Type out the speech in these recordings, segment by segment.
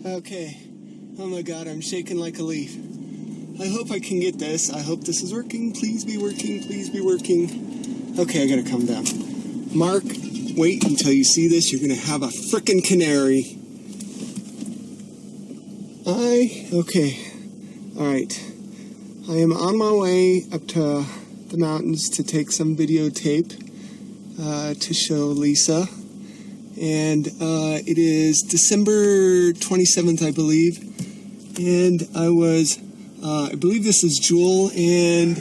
Okay. Oh my God, I'm shaking like a leaf. I hope I can get this. I hope this is working. Please be working. Please be working. Okay, I gotta calm down. Mark, wait until you see this. You're gonna have a frickin' canary. Okay. Alright. I am on my way up to the mountains to take some videotape to show Lisa. And it is December 27th, I believe. And I believe this is Jewel, and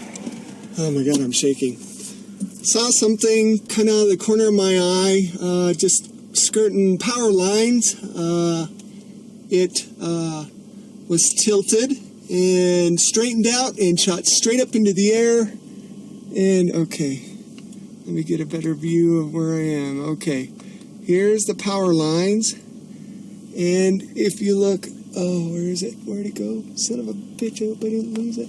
oh my God, I'm shaking. Saw something kind of out of the corner of my eye, just skirting power lines. It was tilted and straightened out and shot straight up into the air. And okay, let me get a better view of where I am. Okay. Here's the power lines, and if you look, oh, where is it? Where'd it go? Son of a bitch, I hope I didn't lose it.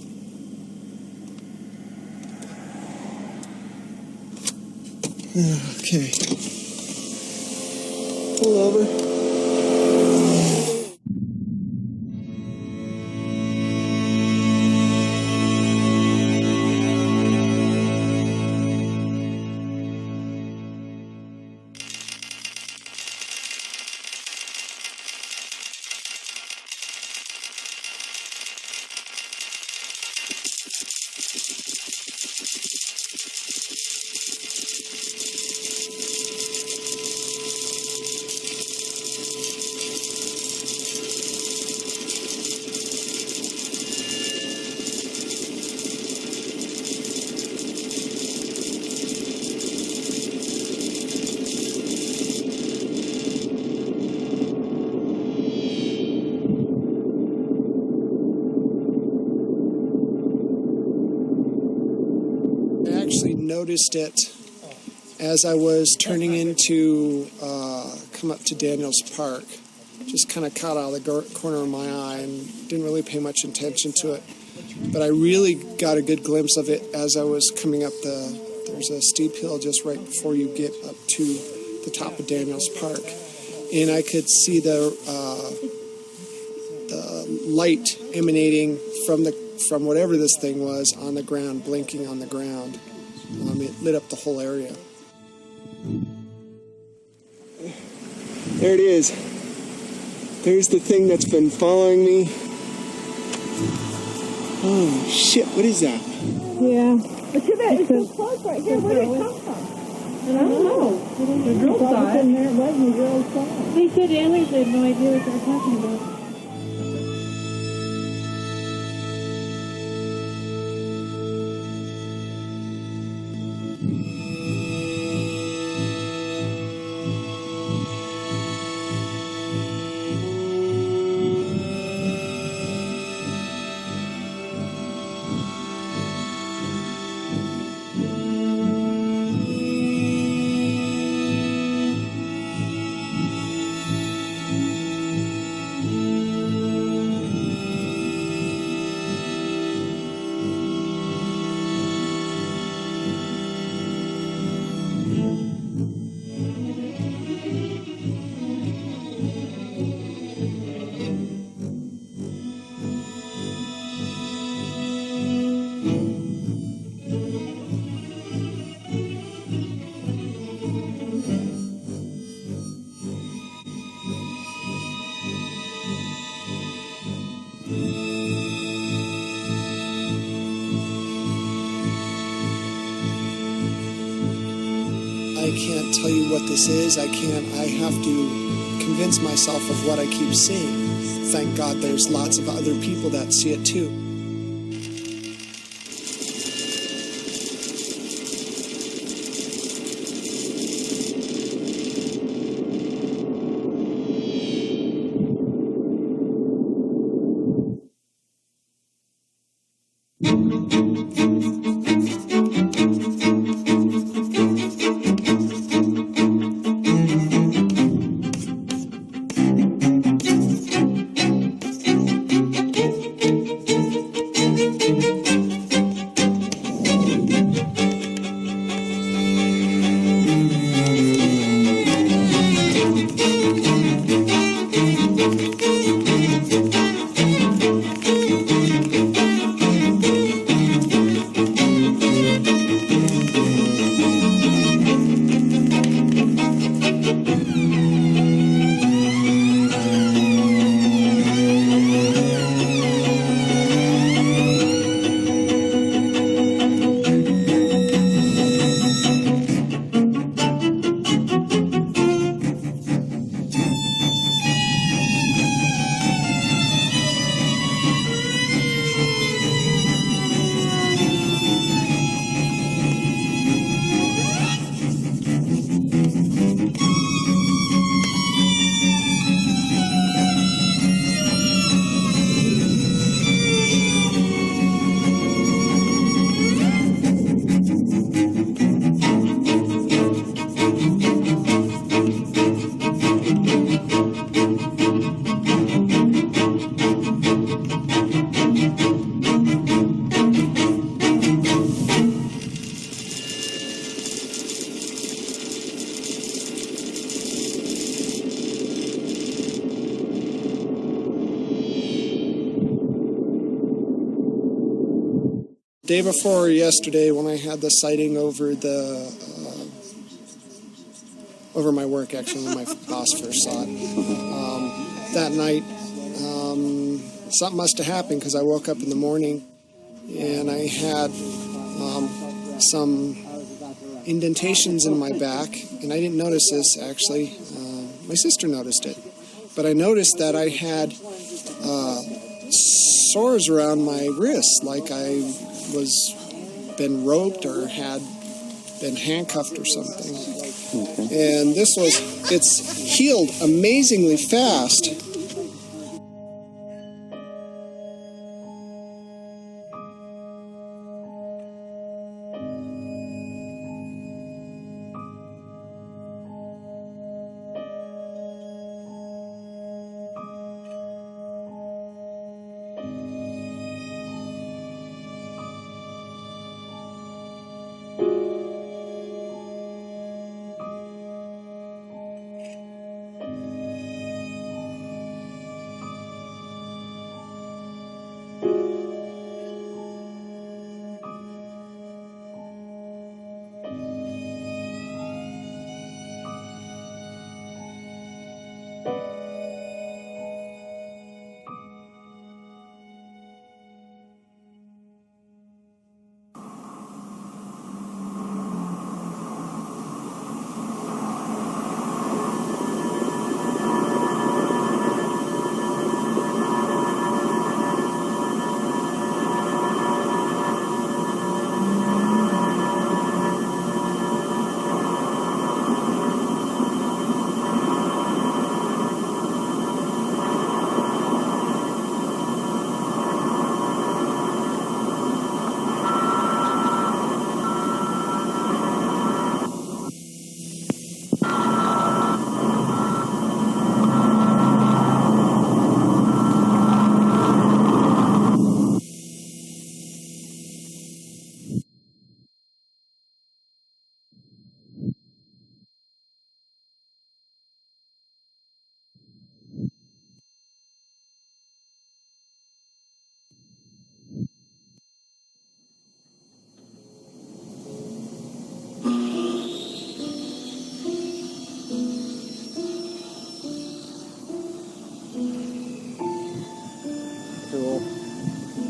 Okay. Pull over. Noticed it as I was turning into come up to Daniels Park. Just kind of caught out of the corner of my eye and didn't really pay much attention to it. But I really got a good glimpse of it as I was coming up there's a steep hill just right before you get up to the top of Daniels Park. And I could see the light emanating from whatever this thing was on the ground, blinking on the ground. It lit up the whole area. There it is. There's the thing that's been following me. Oh shit, what is that? Yeah. But too bad it's so close right here. Where did it come from? I don't know. The girl saw it. It wasn't the girl saw it. They said aliens had no idea what they were talking about. I can't tell you what this is. I have to convince myself of what I keep seeing. Thank God there's lots of other people that see it too. Day before yesterday, when I had the sighting over over my work, actually, when my boss first saw it, that night, something must have happened because I woke up in the morning and I had some indentations in my back, and I didn't notice this actually. My sister noticed it, but I noticed that I had sores around my wrists, like I was been roped or had been handcuffed or something. Okay. And it's healed amazingly fast.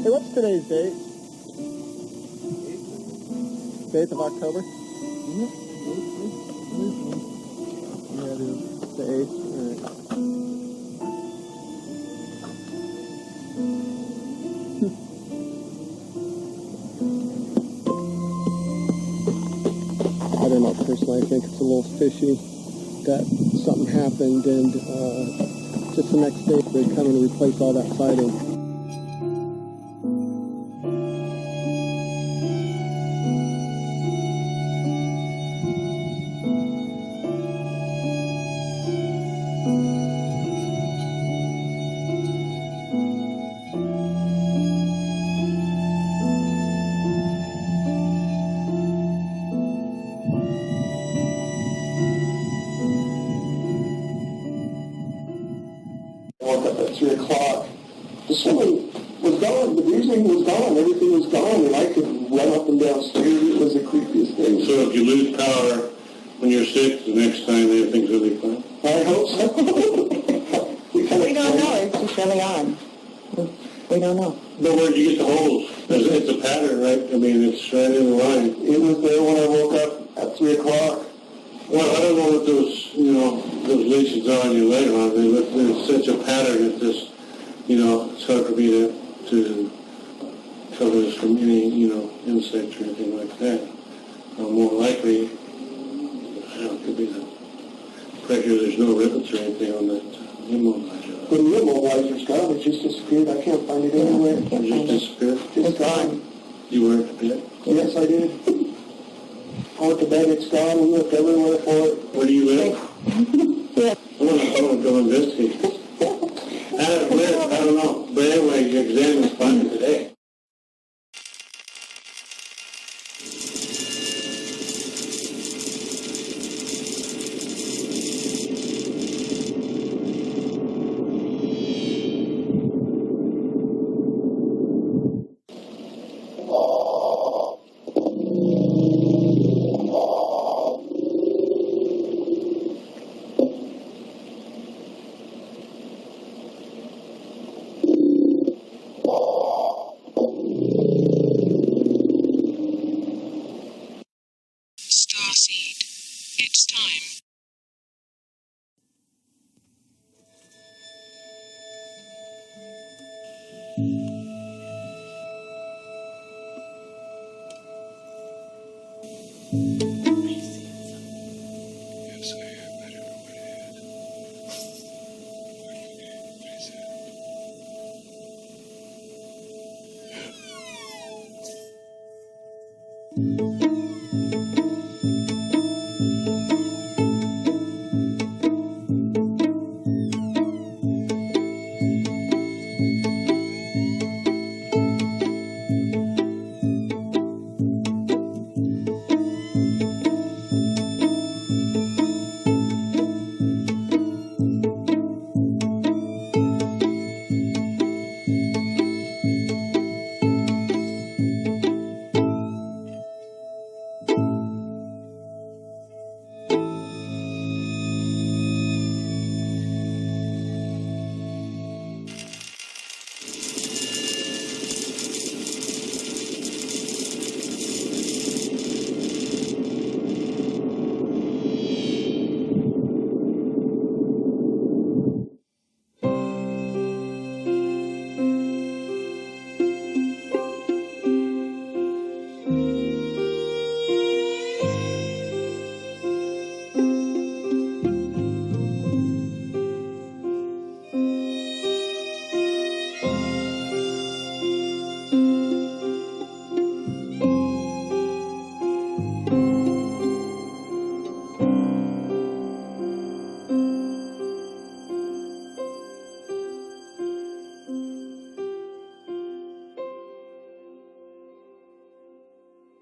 Hey, what's today's date? 8th of October? Yeah, it is. The eighth. All right. I don't know, personally, I think it's a little fishy that something happened and just the next day they come and replace all that siding. Woke up at 3 o'clock. The swimming was gone. The bruising was gone. Everything was gone, and I could run up and down stairs. It was the creepiest thing. So if you lose power when you're sick, the next time everything's really fine? I hope so. We don't know. It's just really odd. We don't know. But where did you get the holes? It's a pattern, right? I mean, it's right in the line. It was there when I woke up at 3 o'clock. Well, I don't know what those, those lesions are on your leg, are they? But there's such a pattern that this, it's hard for me to cover this from any, insect or anything like that. More likely, it could be the pressure. There's no rivets or anything on that immobilizer. The immobilizer's gone. It just disappeared. I can't find it anywhere. It just disappeared? It's gone. You were at the bed? Yes, I did. I went to bed. It's gone. We looked everywhere for it. Where do you live? I want to go investigate this. I don't know. But anyway, your exam is fine today. It's time. Yes, I am. I don't know what it is.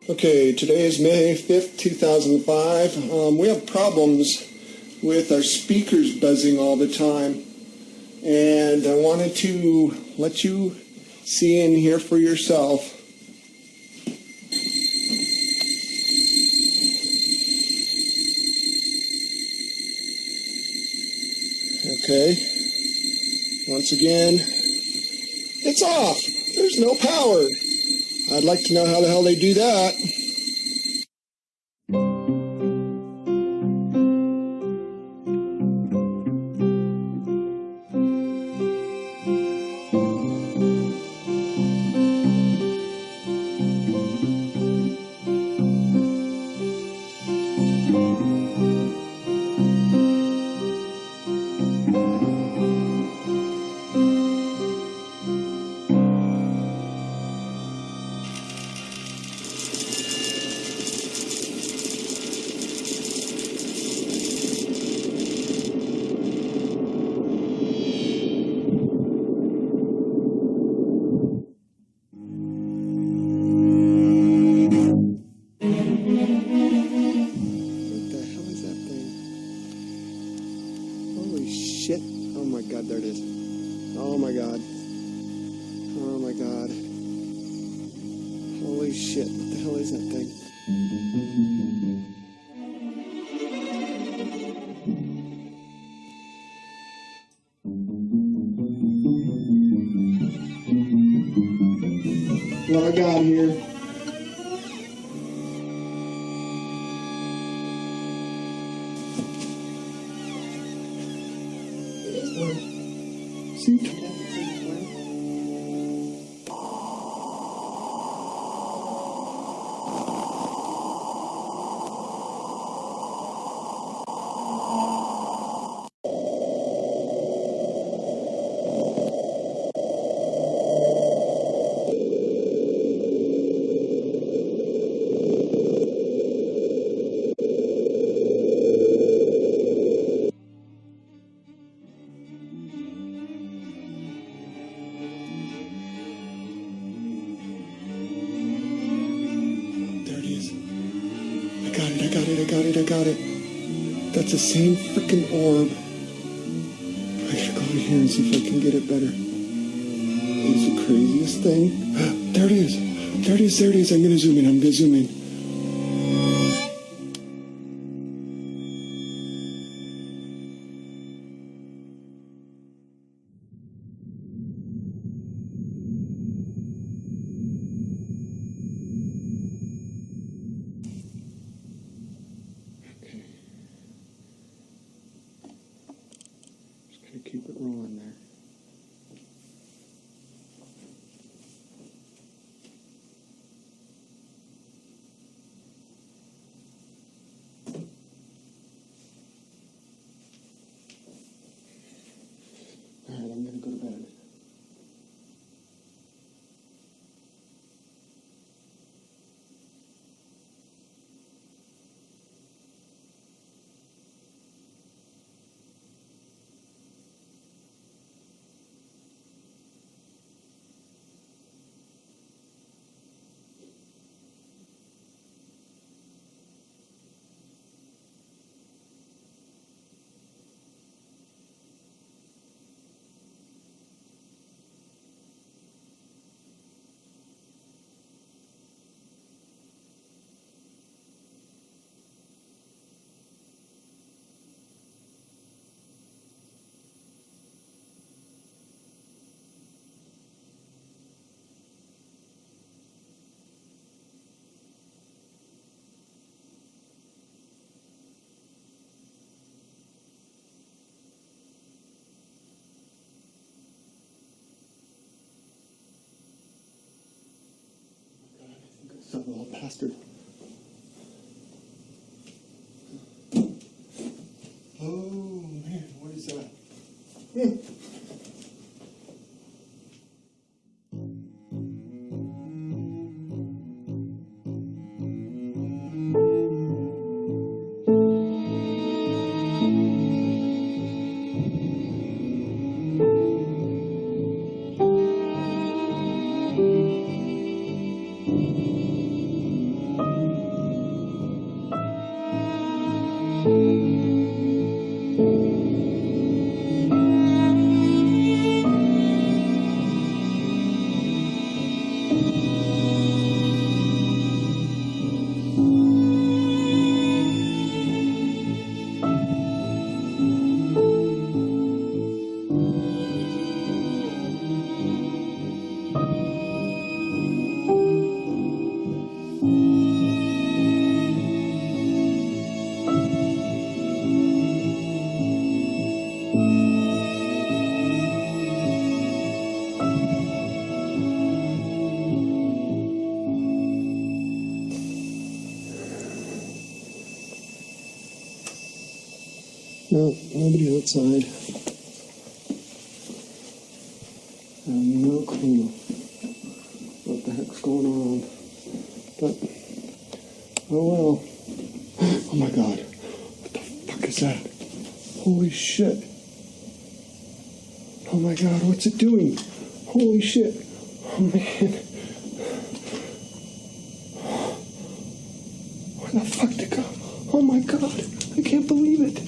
Okay, today is May 5th, 2005. We have problems with our speakers buzzing all the time, and I wanted to let you see and hear for yourself. Okay, once again, it's off. There's no power. I'd like to know how the hell they do that. Holy shit, what the hell is that thing? What I got here? See? I got it. That's the same freaking orb. I gotta go over here and see if I can get it better. It's the craziest thing. There it is. There it is. There it is. I'm gonna zoom in. Keep it rolling there. All right, I'm going to go to bed. Son of a little bastard. Oh man, what is that? No, nobody outside. I have no clue what the heck's going on. But, oh well. Oh my god. What the fuck is that? Holy shit. Oh my god, what's it doing? Holy shit. Oh man. Where the fuck did it go? Oh my god. I can't believe it.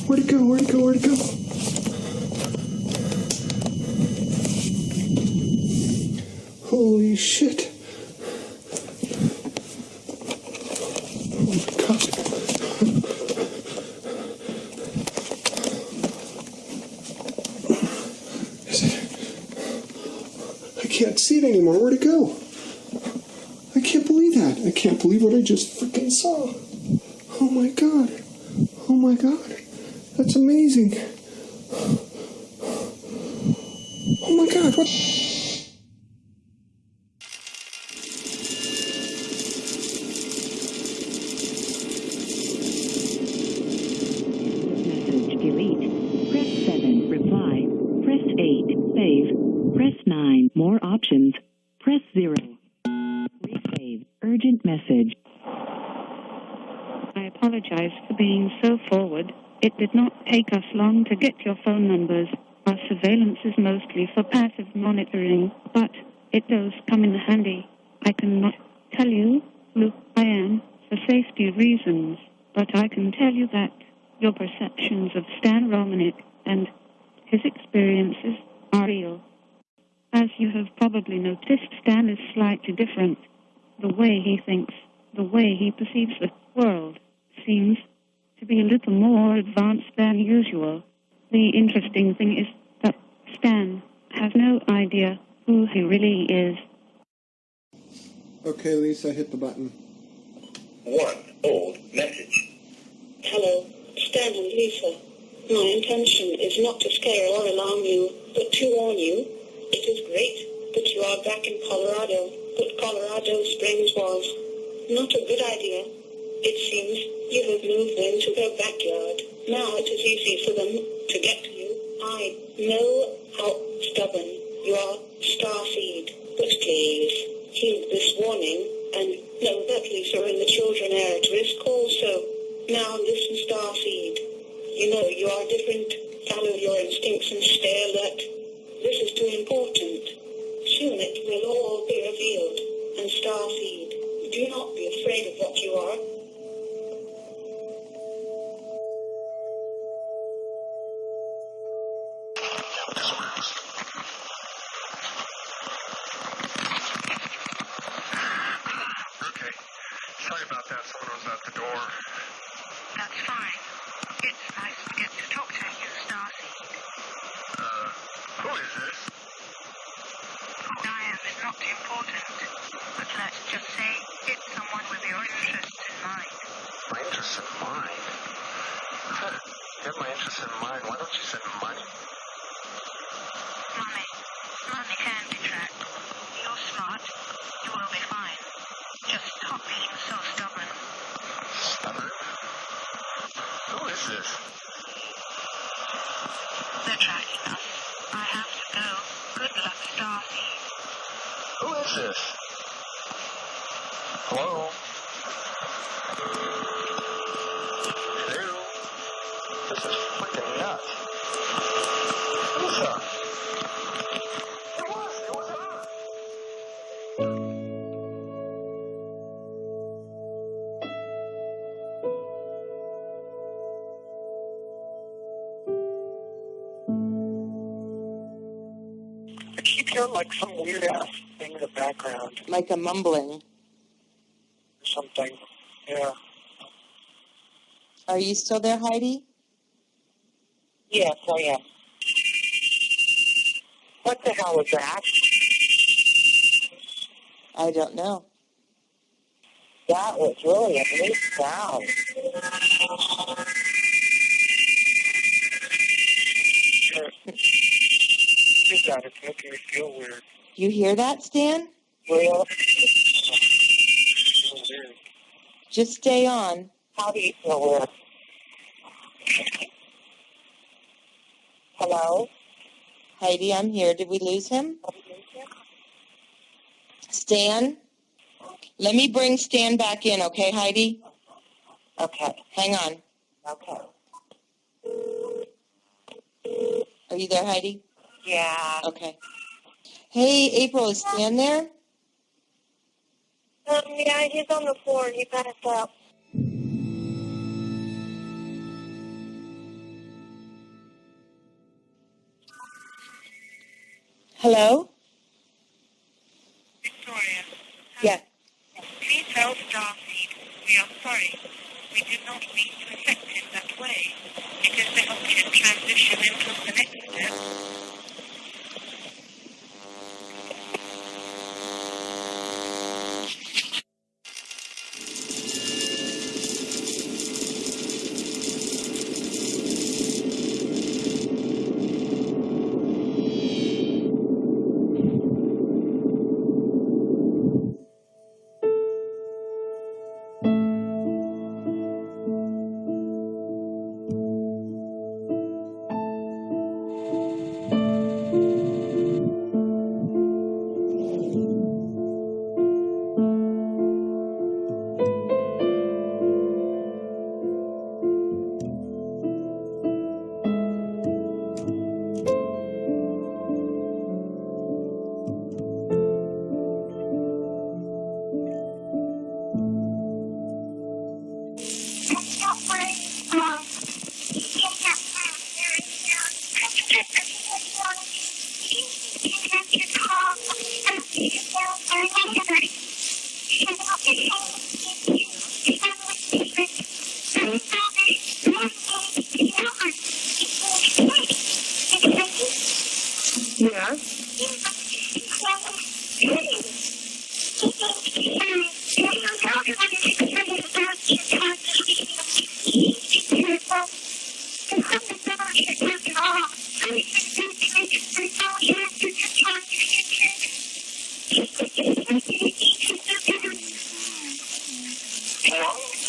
Where'd it go? Where'd it go? Where'd it go? Holy Holy shit. Oh my God. Is it? I can't see it anymore. Where'd it go? I can't believe that. I can't believe what I just freaking saw. Oh my God. Oh my God. That's amazing. Oh my God. What? Message delete. Press 7. Reply. Press 8. Save. Press 9. More options. Press 0. Resave. Urgent message. I apologize for being so forward. It did not take us long to get your phone numbers. Our surveillance is mostly for passive monitoring, but it does come in handy. I cannot tell you who I am for safety reasons, but I can tell you that your perceptions of Stan Romanek and his experiences are real. As you have probably noticed, Stan is slightly different. The way he thinks, the way he perceives the world, seems to be a little more advanced than usual. The interesting thing is that Stan has no idea who he really is. Okay, Lisa, hit the button. One old message. Hello, Stan and Lisa. My intention is not to scare or alarm you, but to warn you. It is great that you are back in Colorado, but Colorado Springs was not a good idea. It seems you have moved into their backyard. Now it is easy for them to get to you. I know how stubborn you are, Starseed, but please heed this warning and know that Lisa and the children are at risk also. Now listen, Starseed. You know you are different. Follow your instincts and stay alert. This is too important. Soon it will all be revealed. And Starseed, do not be afraid of what you are. Okay. Sorry about that. Someone was at the door. That's fine. It's nice to get to talk to you, Starseed. Who is this? Who I am is not important, but let's just say it's someone with your interests in mind. My interest in mind? You have my interest in mind. Why don't you send money? Money. Money can be tracked. You're smart. You will be fine. Just stop being so stubborn. Stubborn? Who is this? They're tracking us. I have to go. Good luck, Starseed. Who is this? Hello? Hello? This is freaking nuts. Lisa! It was her! I keep hearing like some weird ass thing in the background. Like a mumbling. Or something. Yeah. Are you still there, Heidi? Yes, I am. What the hell was that? I don't know. That was really a neat sound. Look at that, it's making me feel weird. You hear that, Stan? Real? Feel weird. Just stay on. How do you feel weird? Hello? Heidi, I'm here. Did we lose him? Stan? Let me bring Stan back in, okay, Heidi? Okay. Hang on. Okay. Are you there, Heidi? Yeah. Okay. Hey, April, is Stan there? Yeah, he's on the floor. He passed out. Hello? Yes. Please tell Starseed, we are sorry. We did not mean to affect it that way. It is to help him transition into the next step.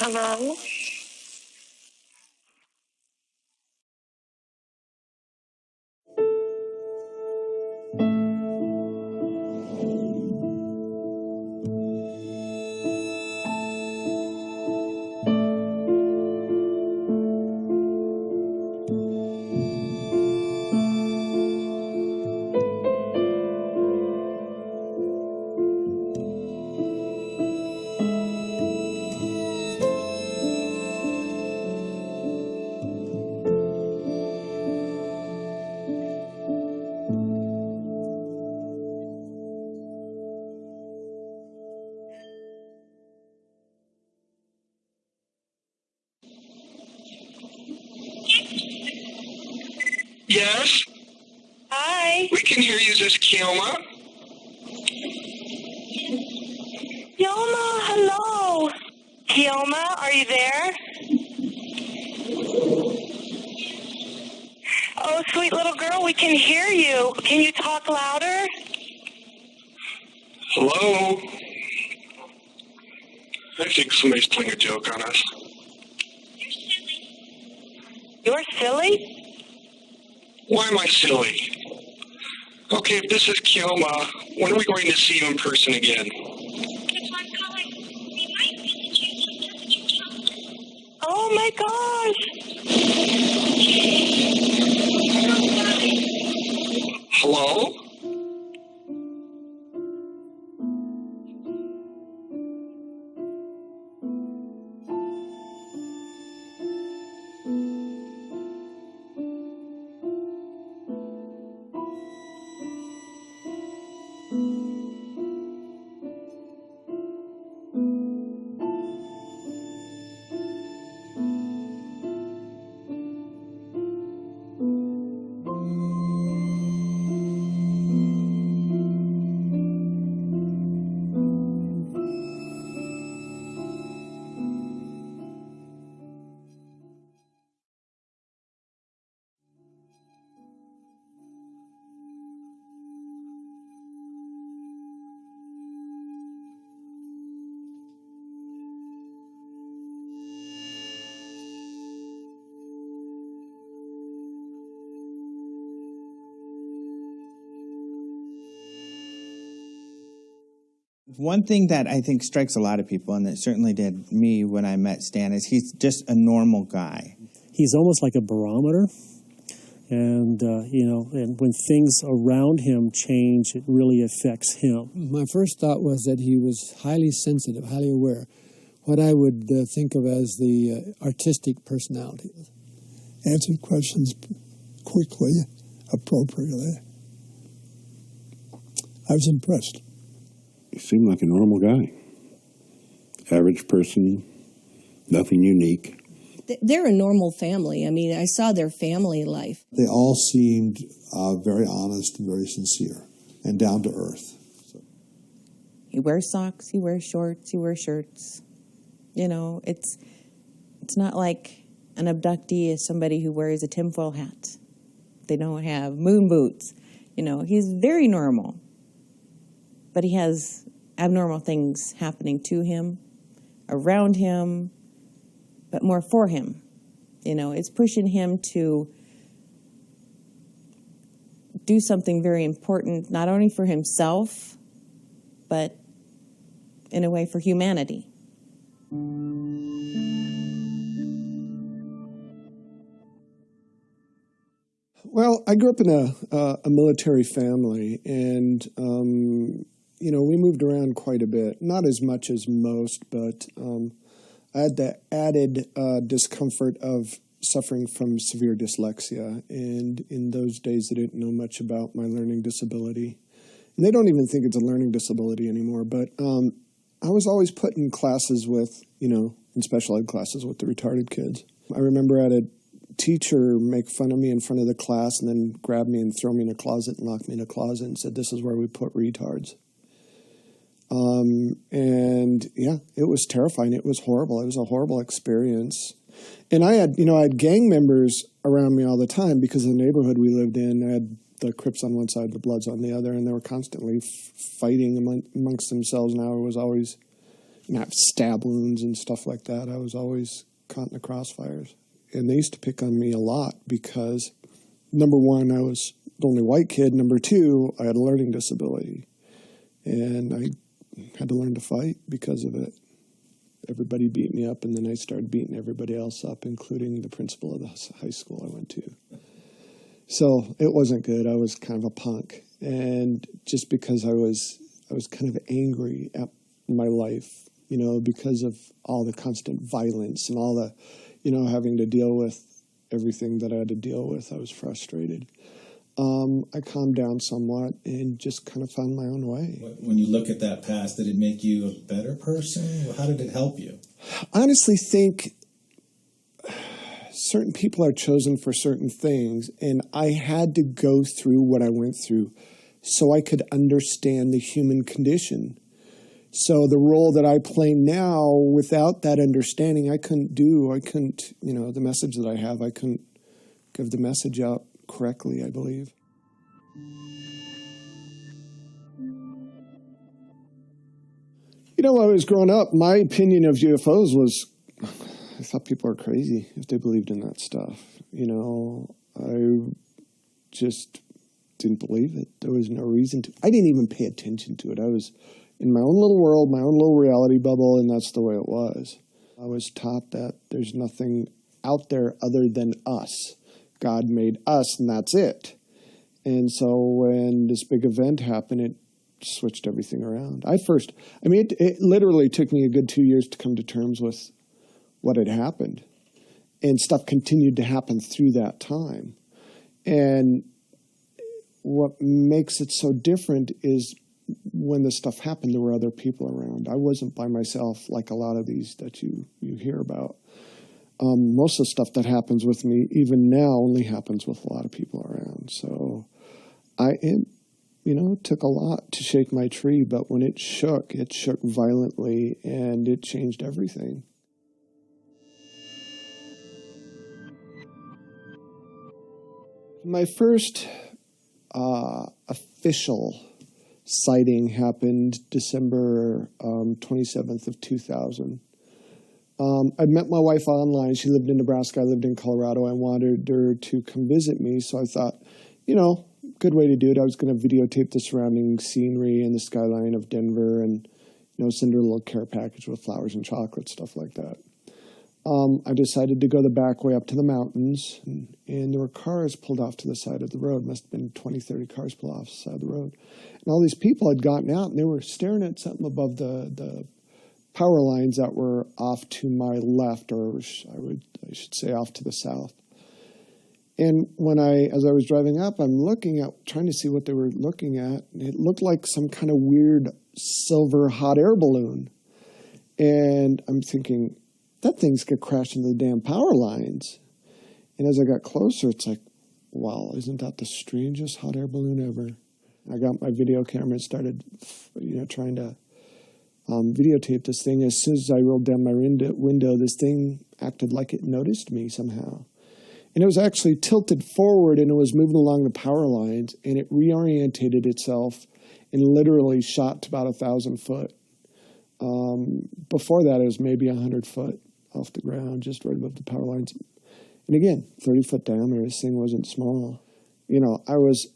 Hello? Yes? Hi. We can hear you, this is Kilma. Kilma, hello. Kilma, are you there? Oh, sweet little girl, we can hear you. Can you talk louder? Hello? I think somebody's playing a joke on us. You're silly? Why am I silly? Okay, if this is Kilma, when are we going to see you in person again? Oh my gosh. Hello? One thing that I think strikes a lot of people, and it certainly did me when I met Stan, is he's just a normal guy. He's almost like a barometer, and and when things around him change, it really affects him. My first thought was that he was highly sensitive, highly aware, what I would think of as the artistic personality. Answered questions quickly, appropriately. I was impressed. He seemed like a normal guy. Average person, nothing unique. They're a normal family. I mean, I saw their family life. They all seemed very honest and very sincere and down to earth. So. He wears socks, he wears shorts, he wears shirts. You know, it's not like an abductee is somebody who wears a tinfoil hat. They don't have moon boots. You know, he's very normal. But he has abnormal things happening to him, around him, but more for him. You know, it's pushing him to do something very important, not only for himself, but in a way for humanity. Well, I grew up in a military family, and, you know, we moved around quite a bit. Not as much as most, but I had the added discomfort of suffering from severe dyslexia. And in those days, I didn't know much about my learning disability. And they don't even think it's a learning disability anymore. But I was always put in classes with, you know, in special ed classes with the retarded kids. I remember I had a teacher make fun of me in front of the class and then grab me and throw me in a closet and lock me in a closet and said, "This is where we put retards." And yeah, it was terrifying. It was horrible. It was a horrible experience. And I had gang members around me all the time because of the neighborhood we lived in. I had the Crips on one side, the Bloods on the other, and they were constantly fighting amongst themselves. And I was always, stab wounds and stuff like that. I was always caught in the crossfires. And they used to pick on me a lot because, number one, I was the only white kid. Number two, I had a learning disability. And I had to learn to fight because of it. Everybody beat me up, and then I started beating everybody else up, including the principal of the high school I went to. So it wasn't good. I was kind of a punk. And just because I was kind of angry at my life, because of all the constant violence and all the, having to deal with everything that I had to deal with, I was frustrated. I calmed down somewhat and just kind of found my own way. When you look at that past, did it make you a better person? How did it help you? I honestly think certain people are chosen for certain things, and I had to go through what I went through so I could understand the human condition. So the role that I play now, without that understanding, I couldn't, the message that I have, I couldn't give the message out correctly, I believe. When I was growing up, my opinion of UFOs was, I thought people were crazy if they believed in that stuff. I just didn't believe it. There was no reason to. I didn't even pay attention to it. I was in my own little world, my own little reality bubble, and that's the way it was. I was taught that there's nothing out there other than us. God made us, and that's it. And so when this big event happened, it switched everything around. It literally took me a good 2 years to come to terms with what had happened. And stuff continued to happen through that time. And what makes it so different is when this stuff happened, there were other people around. I wasn't by myself like a lot of these that you hear about. Most of the stuff that happens with me, even now, only happens with a lot of people around. So it took a lot to shake my tree, but when it shook violently, and it changed everything. My first official sighting happened December 27th of 2000. I'd met my wife online. She lived in Nebraska. I lived in Colorado. I wanted her to come visit me, so I thought, good way to do it. I was going to videotape the surrounding scenery and the skyline of Denver and, send her a little care package with flowers and chocolate, stuff like that. I decided to go the back way up to the mountains, and there were cars pulled off to the side of the road. Must have been 20, 30 cars pulled off the side of the road. And all these people had gotten out, and they were staring at something above the power lines that were off to my left, or I should say off to the south. And as I was driving up, I'm trying to see what they were looking at. It looked like some kind of weird silver hot air balloon. And I'm thinking, that thing's going to crash into the damn power lines. And as I got closer, it's like, wow, isn't that the strangest hot air balloon ever? I got my video camera and started, trying to videotape this thing. As soon as I rolled down my window, this thing acted like it noticed me somehow. And it was actually tilted forward, and it was moving along the power lines, and it reorientated itself and literally shot to about 1,000 foot. Before that, it was maybe 100 foot off the ground, just right above the power lines. And again, 30-foot diameter. This thing wasn't small. I was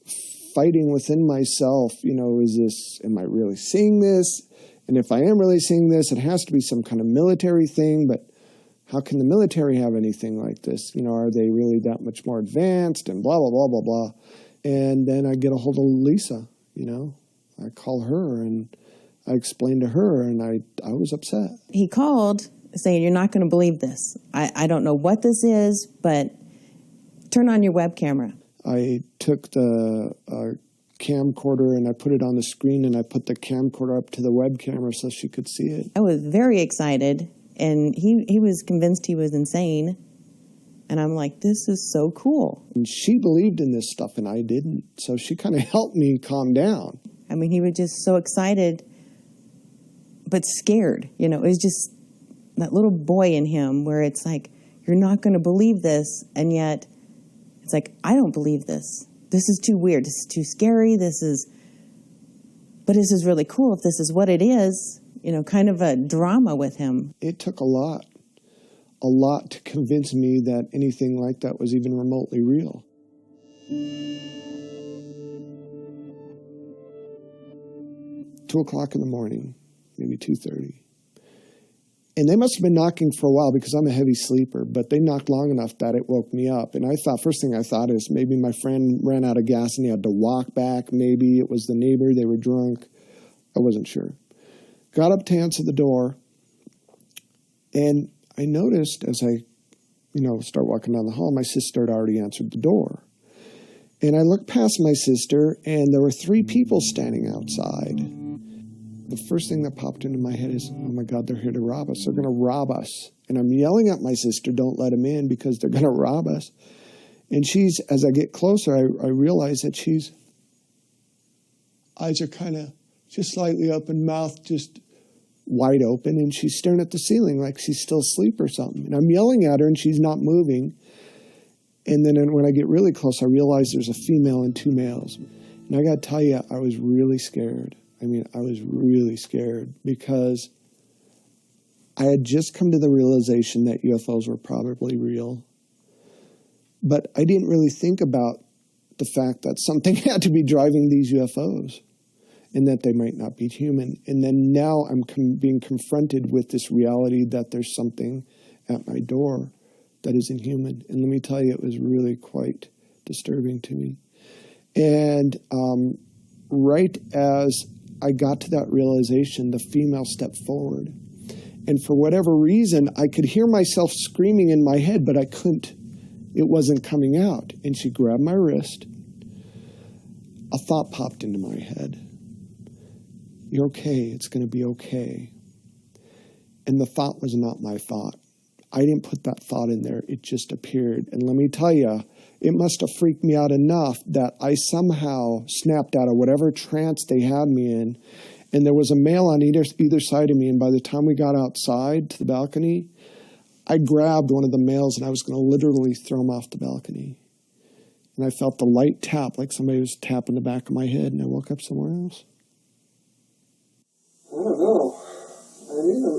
fighting within myself. Am I really seeing this? And if I am really seeing this, it has to be some kind of military thing. But how can the military have anything like this? Are they really that much more advanced? And blah, blah, blah, blah, blah. And then I get a hold of Lisa. I call her and I explained to her, and I was upset. He called saying, "You're not going to believe this. I don't know what this is, but turn on your web camera." I took the camcorder and I put it on the screen, and I put the camcorder up to the web camera so she could see it. I was very excited, and he was convinced he was insane. And I'm like, this is so cool. And she believed in this stuff, and I didn't. So she kind of helped me calm down. I mean, he was just so excited, but scared. It was just that little boy in him where it's like, you're not going to believe this. And yet it's like, I don't believe this. This is too weird. This is too scary. But this is really cool if this is what it is, kind of a drama with him. It took a lot to convince me that anything like that was even remotely real. 2:00 in the morning, maybe 2:30. And they must have been knocking for a while because I'm a heavy sleeper, but they knocked long enough that it woke me up. And first thing I thought is maybe my friend ran out of gas and he had to walk back. Maybe it was the neighbor, they were drunk. I wasn't sure. Got up to answer the door, and I noticed as I, start walking down the hall, my sister had already answered the door. And I looked past my sister, and there were 3 people standing outside. The first thing that popped into my head is, oh my God, they're here to rob us. They're going to rob us. And I'm yelling at my sister, don't let them in because they're going to rob us. And as I get closer, I realize that eyes are kind of just slightly open, mouth just wide open, and she's staring at the ceiling like she's still asleep or something. And I'm yelling at her, and she's not moving. And then when I get really close, I realize there's a female and 2 males. And I got to tell you, I was really scared. I was really scared because I had just come to the realization that UFOs were probably real. But I didn't really think about the fact that something had to be driving these UFOs and that they might not be human. And then now I'm being confronted with this reality that there's something at my door that isn't human. And let me tell you, it was really quite disturbing to me. And right as I got to that realization, the female stepped forward. And for whatever reason, I could hear myself screaming in my head, but I couldn't. It wasn't coming out. And she grabbed my wrist. A thought popped into my head. You're okay. It's going to be okay. And the thought was not my thought. I didn't put that thought in there. It just appeared. And let me tell you, it must have freaked me out enough that I somehow snapped out of whatever trance they had me in. And there was a male on either side of me. And by the time we got outside to the balcony, I grabbed one of the males and I was going to literally throw him off the balcony. And I felt the light tap, like somebody was tapping the back of my head, and I woke up somewhere else. I don't know.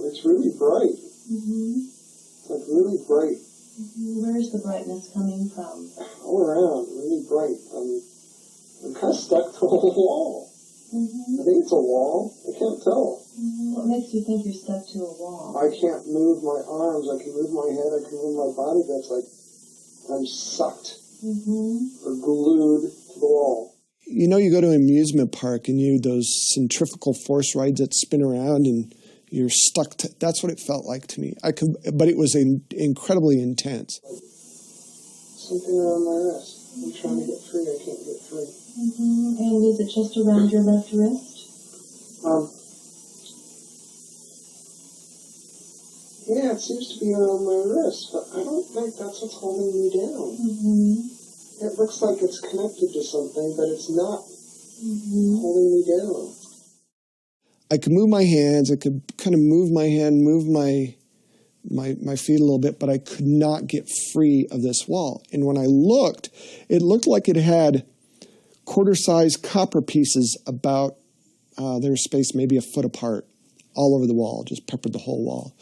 It's really bright. Mm-hmm. It's like really bright. Mm-hmm. Where's the brightness coming from? All around, really bright. I'm kind of stuck to a wall. Mm-hmm. I think it's a wall. I can't tell. Mm-hmm. What makes you think you're stuck to a wall? I can't move my arms. I can move my head. I can move my body. That's like I'm sucked or glued to the wall. You go to an amusement park and you those centrifugal force rides that spin around and you're stuck. That's what it felt like to me. But it was incredibly intense. Something around my wrist. I'm trying to get free. I can't get free. Mm-hmm. And is it just around your left wrist? Yeah, it seems to be around my wrist, but I don't think that's what's holding me down. Mm-hmm. It looks like it's connected to something, but it's not holding me down. I could move my hands, I could kind of move my hand, move my feet a little bit, but I could not get free of this wall. And when I looked, it looked like it had quarter-sized copper pieces about their space, maybe a foot apart, all over the wall, just peppered the whole wall.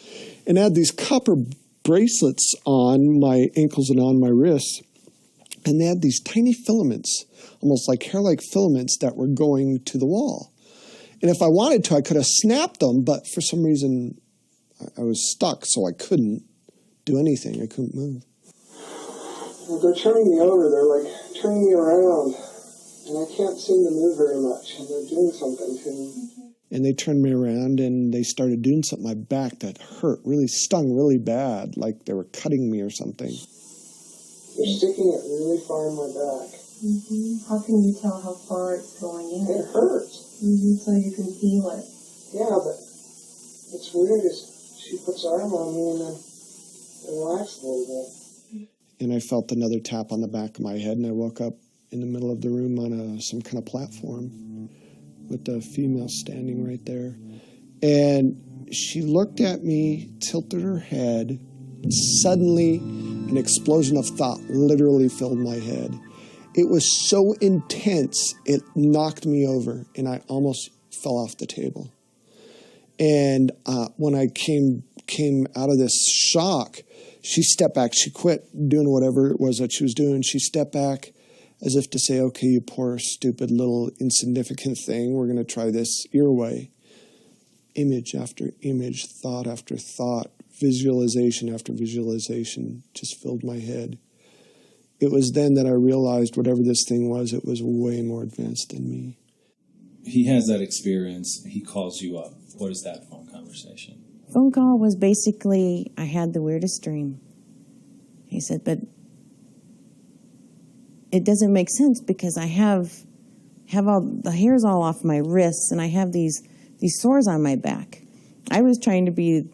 And I had these copper bracelets on my ankles and on my wrists, and they had these tiny filaments, almost like hair-like filaments that were going to the wall. And if I wanted to, I could have snapped them, but for some reason, I was stuck, so I couldn't do anything. I couldn't move. Well, they're turning me over. They're like turning me around, and I can't seem to move very much, and they're doing something to me. And they turned me around, and they started doing something to my back that hurt, really stung really bad, like they were cutting me or something. They're sticking it really far in my back. Mm-hmm. How can you tell how far it's going in? It hurts. Mm-hmm. So you can feel it. Yeah, but it's weird. She puts her arm on me and then relaxed a little bit. And I felt another tap on the back of my head, and I woke up in the middle of the room on some kind of platform with the female standing right there. And she looked at me, tilted her head. Suddenly, an explosion of thought literally filled my head. It was so intense, it knocked me over, and I almost fell off the table. And when I came out of this shock, she stepped back. She quit doing whatever it was that she was doing. She stepped back as if to say, okay, you poor, stupid, little, insignificant thing. We're going to try this your way. Image after image, thought after thought, visualization after visualization just filled my head. It was then that I realized whatever this thing was, it was way more advanced than me. He has that experience. He calls you up. What is that phone conversation? Phone call was basically, I had the weirdest dream. He said, but it doesn't make sense because I have all the hairs all off my wrists and I have these sores on my back. I was trying to be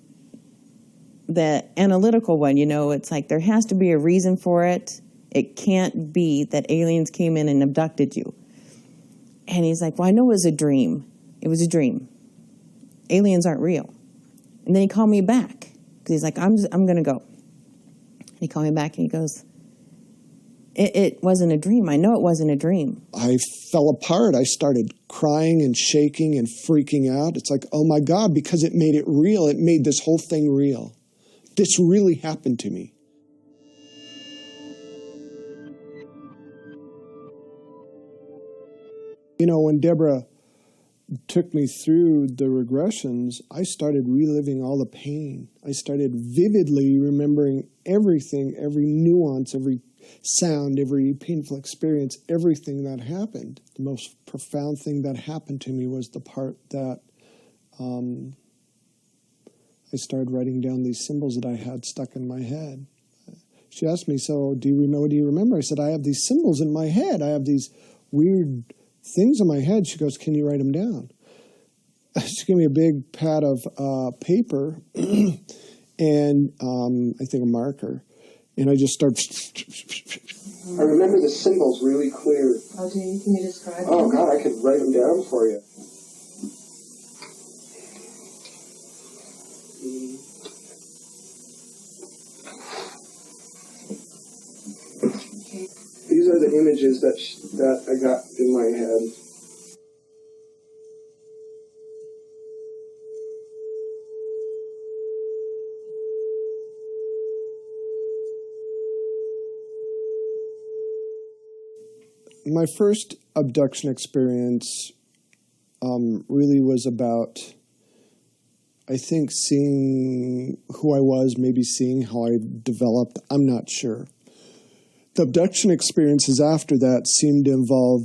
the analytical one, it's like there has to be a reason for it. It can't be that aliens came in and abducted you. And he's like, well, I know it was a dream. It was a dream. Aliens aren't real. And then he called me back because he's like, I'm going to go. And he called me back and he goes, it wasn't a dream. I know it wasn't a dream. I fell apart. I started crying and shaking and freaking out. It's like, oh my God, because it made it real. It made this whole thing real. This really happened to me. When Deborah took me through the regressions, I started reliving all the pain. I started vividly remembering everything, every nuance, every sound, every painful experience, everything that happened. The most profound thing that happened to me was the part that I started writing down these symbols that I had stuck in my head. She asked me, so do you remember? I said, I have these symbols in my head. I have these weird things in my head. She goes, can you write them down? She gave me a big pad of paper and I think a marker. And I just started. I remember the symbols really clear. Oh, can you describe them? Oh, God, I could write them down for you. These are the images that I got in my head. My first abduction experience really was about, I think, seeing who I was, maybe seeing how I developed. I'm not sure. The abduction experiences after that seemed to involve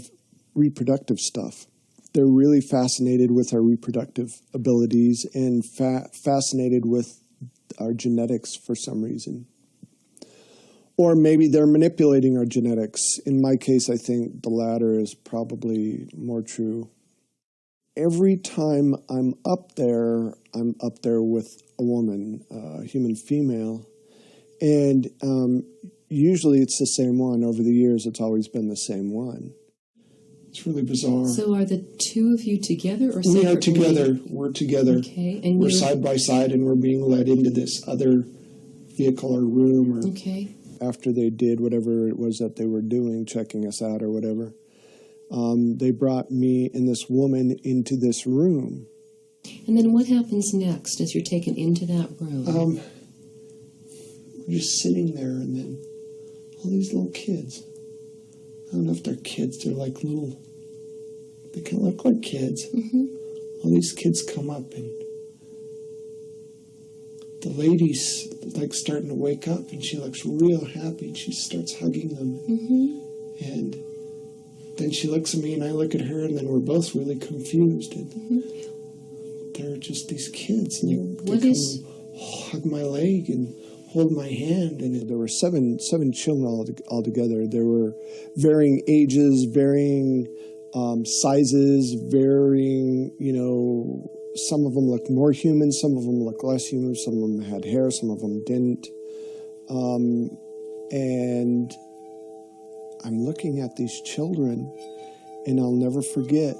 reproductive stuff. They're really fascinated with our reproductive abilities and fascinated with our genetics for some reason. Or maybe they're manipulating our genetics. In my case, I think the latter is probably more true. every time I'm up there with a woman, a human female. And usually it's the same one. Over the years, it's always been the same one. It's really bizarre. So are the two of you together or separately? We are together. We're together. Okay. And we're side by side, and we're being led into this other vehicle or room. Or okay. After they did whatever it was that they were doing, checking us out or whatever, they brought me and this woman into this room. And then what happens next as you're taken into that room? We're just sitting there, and then all these little kids. I don't know if they're kids. They're like little. They kind of look like kids. Mm-hmm. All these kids come up, and the lady's like starting to wake up, and she looks real happy, and she starts hugging them. Mm-hmm. And then she looks at me, and I look at her, and then we're both really confused. And they're just these kids, and they come hug my leg and hold my hand. And there were seven children altogether. There were varying ages, varying sizes, varying, some of them looked more human, some of them looked less human, some of them had hair, some of them didn't. And I'm looking at these children, and I'll never forget.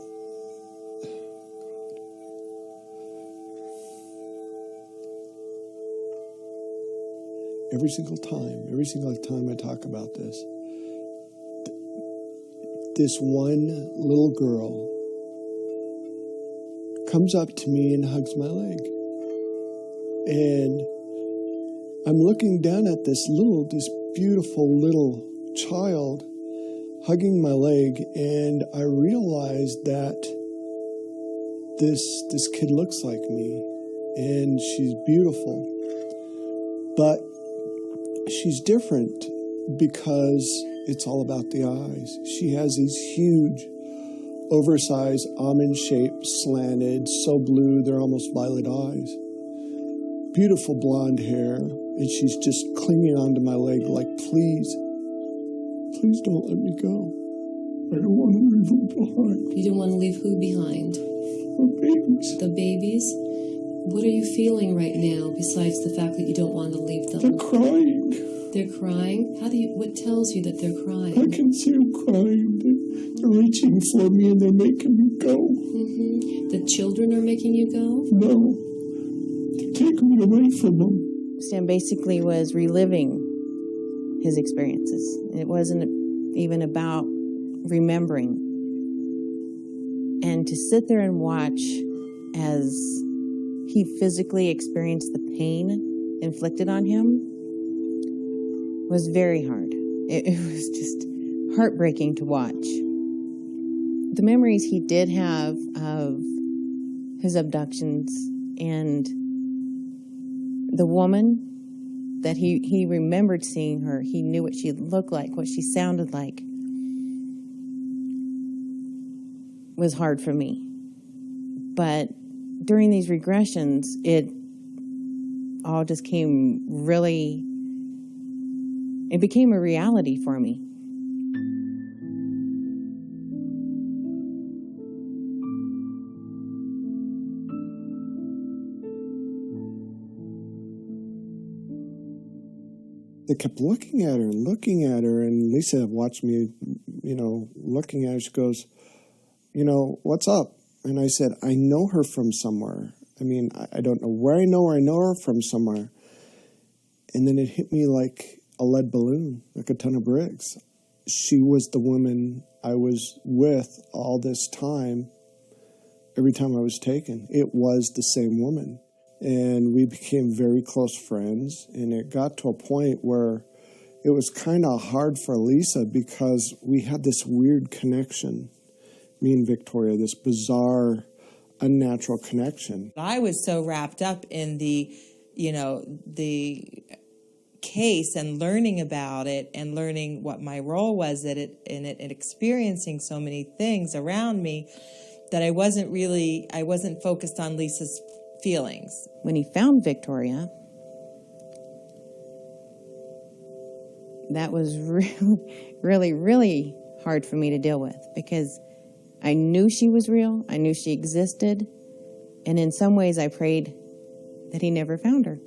Every single time I talk about this one little girl comes up to me and hugs my leg. And I'm looking down at this beautiful little child hugging my leg, and I realize that this kid looks like me, and she's beautiful. But she's different because it's all about the eyes. She has these huge, oversized, almond-shaped, slanted, so blue, they're almost violet eyes. Beautiful blonde hair, and she's just clinging onto my leg like, please don't let me go. I don't want to leave them behind. You don't want to leave who behind? The babies. The babies? What are you feeling right now besides the fact that you don't want to leave them? They're crying. They're crying? What tells you that they're crying? I can see them crying. They're reaching for me, and they're making me go. Mm-hmm. The children are making you go? No. They're taking me away from them. Stan basically was reliving his experiences. It wasn't even about remembering. And to sit there and watch as he physically experienced the pain inflicted on him was very hard. It was just heartbreaking to watch. The memories he did have of his abductions and the woman that he remembered seeing her, he knew what she looked like, what she sounded like, was hard for me. But during these regressions, it all just it became a reality for me. They kept looking at her, and Lisa watched me, looking at her. She goes, what's up? And I said, I know her from somewhere. I mean, I don't know where I know her from somewhere. And then it hit me like a lead balloon, like a ton of bricks. She was the woman I was with all this time, every time I was taken. It was the same woman. And we became very close friends. And it got to a point where it was kind of hard for Lisa because we had this weird connection, me and Victoria, this bizarre, unnatural connection. I was so wrapped up in the case and learning about it and learning what my role was in it and experiencing so many things around me that I wasn't focused on Lisa's feelings. When he found Victoria, that was really, really, really hard for me to deal with because I knew she was real. I knew she existed. And in some ways, I prayed that he never found her.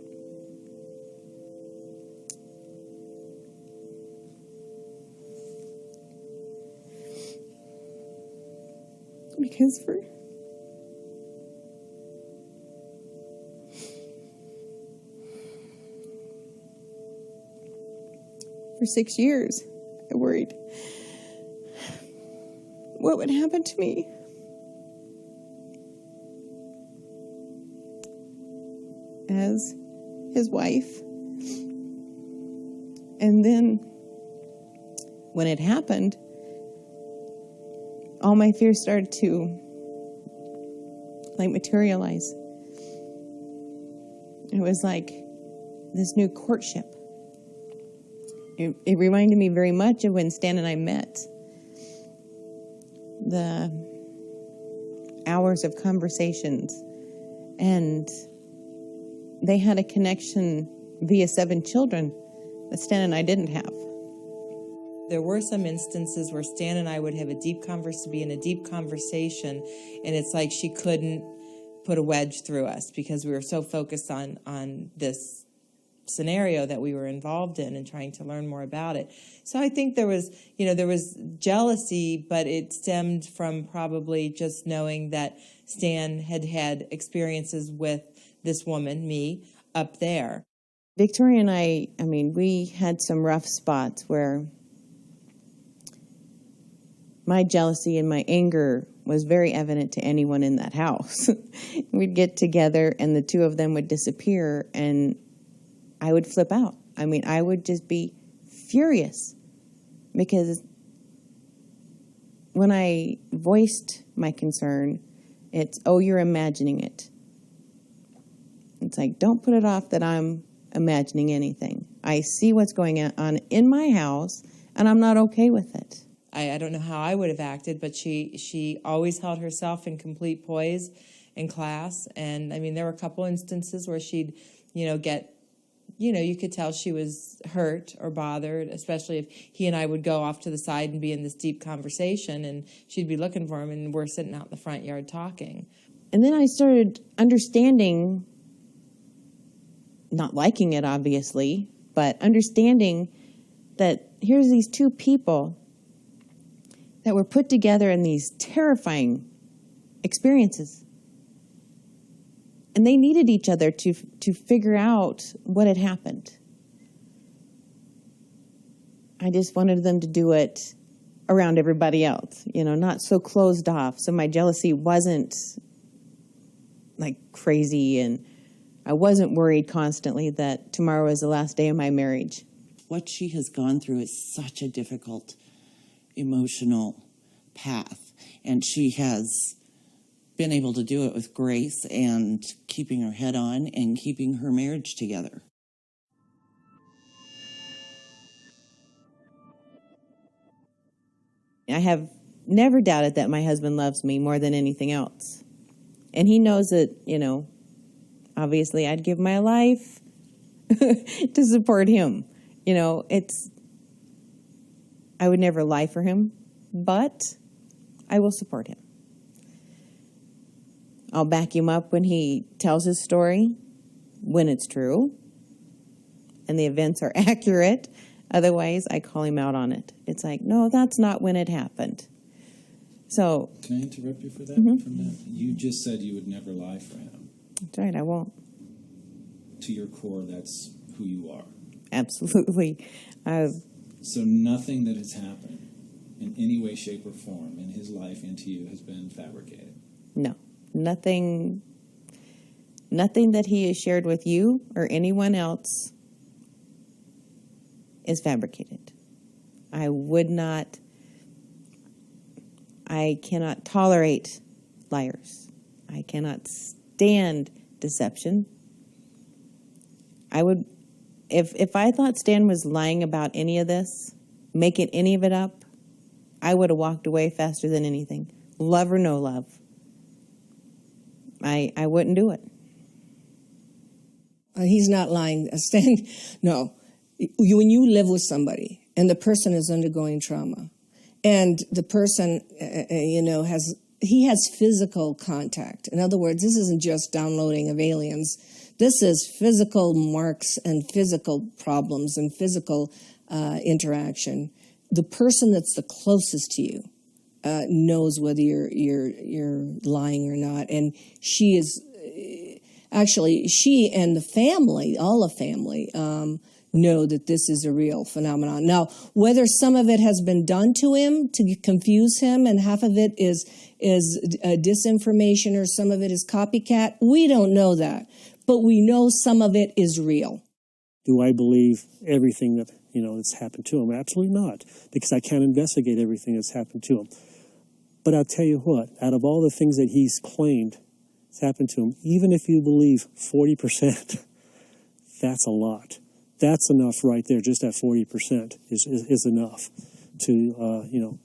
Because for 6 years, I worried what would happen to me. As his wife. And then when it happened, all my fears started to materialize. It was like this new courtship. It reminded me very much of when Stan and I met. The hours of conversations. And they had a connection via 7 children that Stan and I didn't have. There were some instances where Stan and I would have be in a deep conversation, and it's like she couldn't put a wedge through us because we were so focused on this scenario that we were involved in and trying to learn more about it. So I think there was jealousy, but it stemmed from probably just knowing that Stan had had experiences with this woman, me, up there. Victoria and I mean, we had some rough spots where my jealousy and my anger was very evident to anyone in that house. We'd get together and the two of them would disappear and I would flip out. I mean, I would just be furious because when I voiced my concern, it's, oh, you're imagining it. It's like, don't put it off that I'm imagining anything. I see what's going on in my house, and I'm not okay with it. I don't know how I would have acted, but she always held herself in complete poise in class. And, I mean, there were a couple instances where she'd, get, you could tell she was hurt or bothered, especially if he and I would go off to the side and be in this deep conversation, and she'd be looking for him, and we're sitting out in the front yard talking. And then I started understanding, not liking it, obviously, but understanding that here's these two people that were put together in these terrifying experiences. And they needed each other to figure out what had happened. I just wanted them to do it around everybody else, not so closed off. So my jealousy wasn't like crazy, and I wasn't worried constantly that tomorrow is the last day of my marriage. What she has gone through is such a difficult emotional path, and she has been able to do it with grace and keeping her head on and keeping her marriage together. I have never doubted that my husband loves me more than anything else. And he knows that, obviously I'd give my life to support him. I would never lie for him, but I will support him. I'll back him up when he tells his story, when it's true, and the events are accurate. Otherwise, I call him out on it. It's like, no, that's not when it happened. So, can I interrupt you for that? Mm-hmm. From that? You just said you would never lie for him. That's right, I won't. To your core, that's who you are. Absolutely. So nothing that has happened in any way, shape, or form in his life and to you has been fabricated? No. Nothing that he has shared with you or anyone else is fabricated. I cannot tolerate liars. I cannot stand deception. I would, if I thought Stan was lying about any of this, making any of it up, I would have walked away faster than anything. Love or no love. I wouldn't do it. He's not lying. Stan, no. When you live with somebody and the person is undergoing trauma And the person, he has physical contact. In other words, this isn't just downloading of aliens. This is physical marks and physical problems and physical interaction. The person that's the closest to you knows whether you're lying or not. And she is actually, she and the family, all the family, know that this is a real phenomenon. Now, whether some of it has been done to him to confuse him and half of it is disinformation or some of it is copycat, we don't know that. But we know some of it is real. Do I believe everything that, that's happened to him? Absolutely not, because I can't investigate everything that's happened to him. But I'll tell you what, out of all the things that he's claimed has happened to him, even if you believe 40%, that's a lot. That's enough right there. Just that 40% is enough to,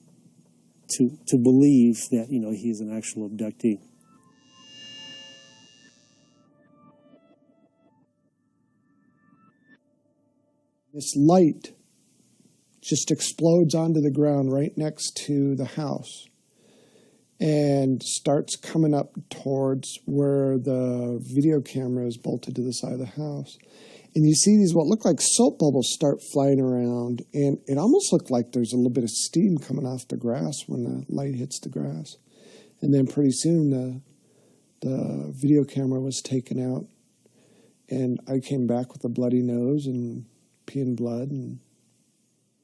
to believe that, he's an actual abductee. This light just explodes onto the ground right next to the house and starts coming up towards where the video camera is bolted to the side of the house. And you see these what look like soap bubbles start flying around, and it almost looked like there's a little bit of steam coming off the grass when the light hits the grass. And then pretty soon the video camera was taken out, and I came back with a bloody nose and peeing blood. And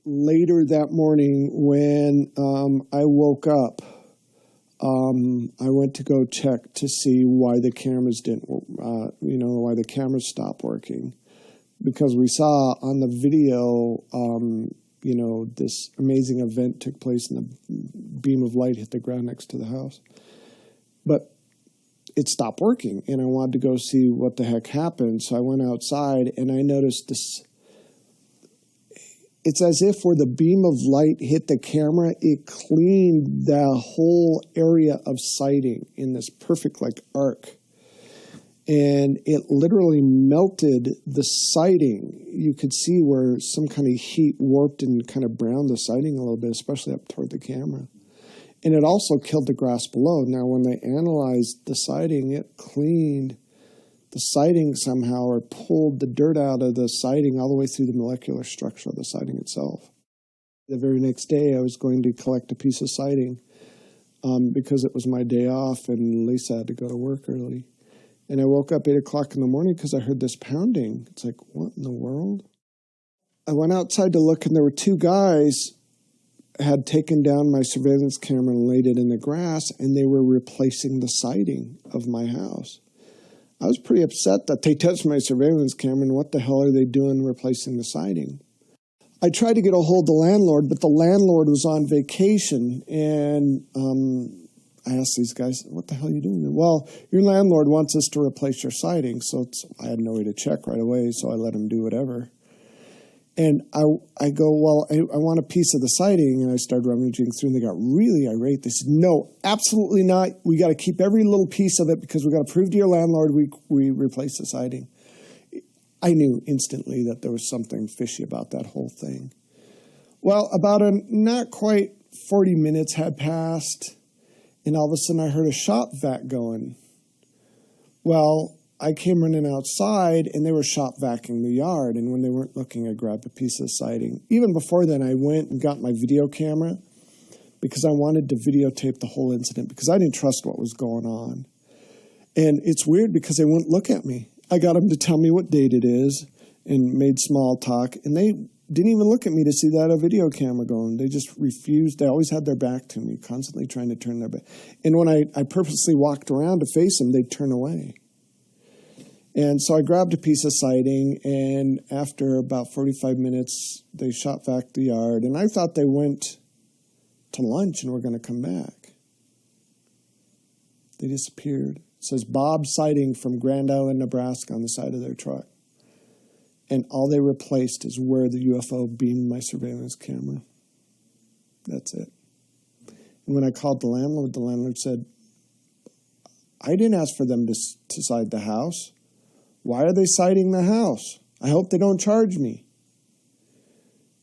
later that morning when I woke up, I went to go check to see why the cameras didn't, why the cameras stopped working. Because we saw on the video, this amazing event took place and the beam of light hit the ground next to the house. But it stopped working, and I wanted to go see what the heck happened. So I went outside, and I noticed this. It's as if where the beam of light hit the camera, it cleaned the whole area of sighting in this perfect arc. And it literally melted the siding. You could see where some kind of heat warped and kind of browned the siding a little bit, especially up toward the camera. And it also killed the grass below. Now, when they analyzed the siding, it cleaned the siding somehow, or pulled the dirt out of the siding all the way through the molecular structure of the siding itself. The very next day, I was going to collect a piece of siding because it was my day off and Lisa had to go to work early. And I woke up 8 o'clock in the morning because I heard this pounding. It's like, what in the world? I went outside to look, and there were two guys had taken down my surveillance camera and laid it in the grass, and they were replacing the siding of my house. I was pretty upset that they touched my surveillance camera, and what the hell are they doing replacing the siding? I tried to get a hold of the landlord, but the landlord was on vacation, and I asked these guys, what the hell are you doing? Well, your landlord wants us to replace your siding. So I had no way to check right away, so I let him do whatever. And I go, well, I want a piece of the siding. And I started rummaging through, and they got really irate. They said, no, absolutely not. We got to keep every little piece of it because we got to prove to your landlord we replace the siding. I knew instantly that there was something fishy about that whole thing. Well, about not quite 40 minutes had passed, and all of a sudden I heard a shop vac going. Well, I came running outside, and they were shop vacuuming the yard, and when they weren't looking, I grabbed a piece of siding. Even before then, I went and got my video camera because I wanted to videotape the whole incident because I didn't trust what was going on. And it's weird because they wouldn't look at me. I got them to tell me what date it is and made small talk, and they didn't even look at me to see that a video camera going. They just refused. They always had their back to me, constantly trying to turn their back. And when I purposely walked around to face them, they'd turn away. And so I grabbed a piece of siding, and after about 45 minutes, they shot back the yard. And I thought they went to lunch and were going to come back. They disappeared. It says Bob Siding from Grand Island, Nebraska on the side of their truck. And all they replaced is where the UFO beamed my surveillance camera. That's it. And when I called the landlord said, I didn't ask for them to side the house. Why are they siding the house? I hope they don't charge me.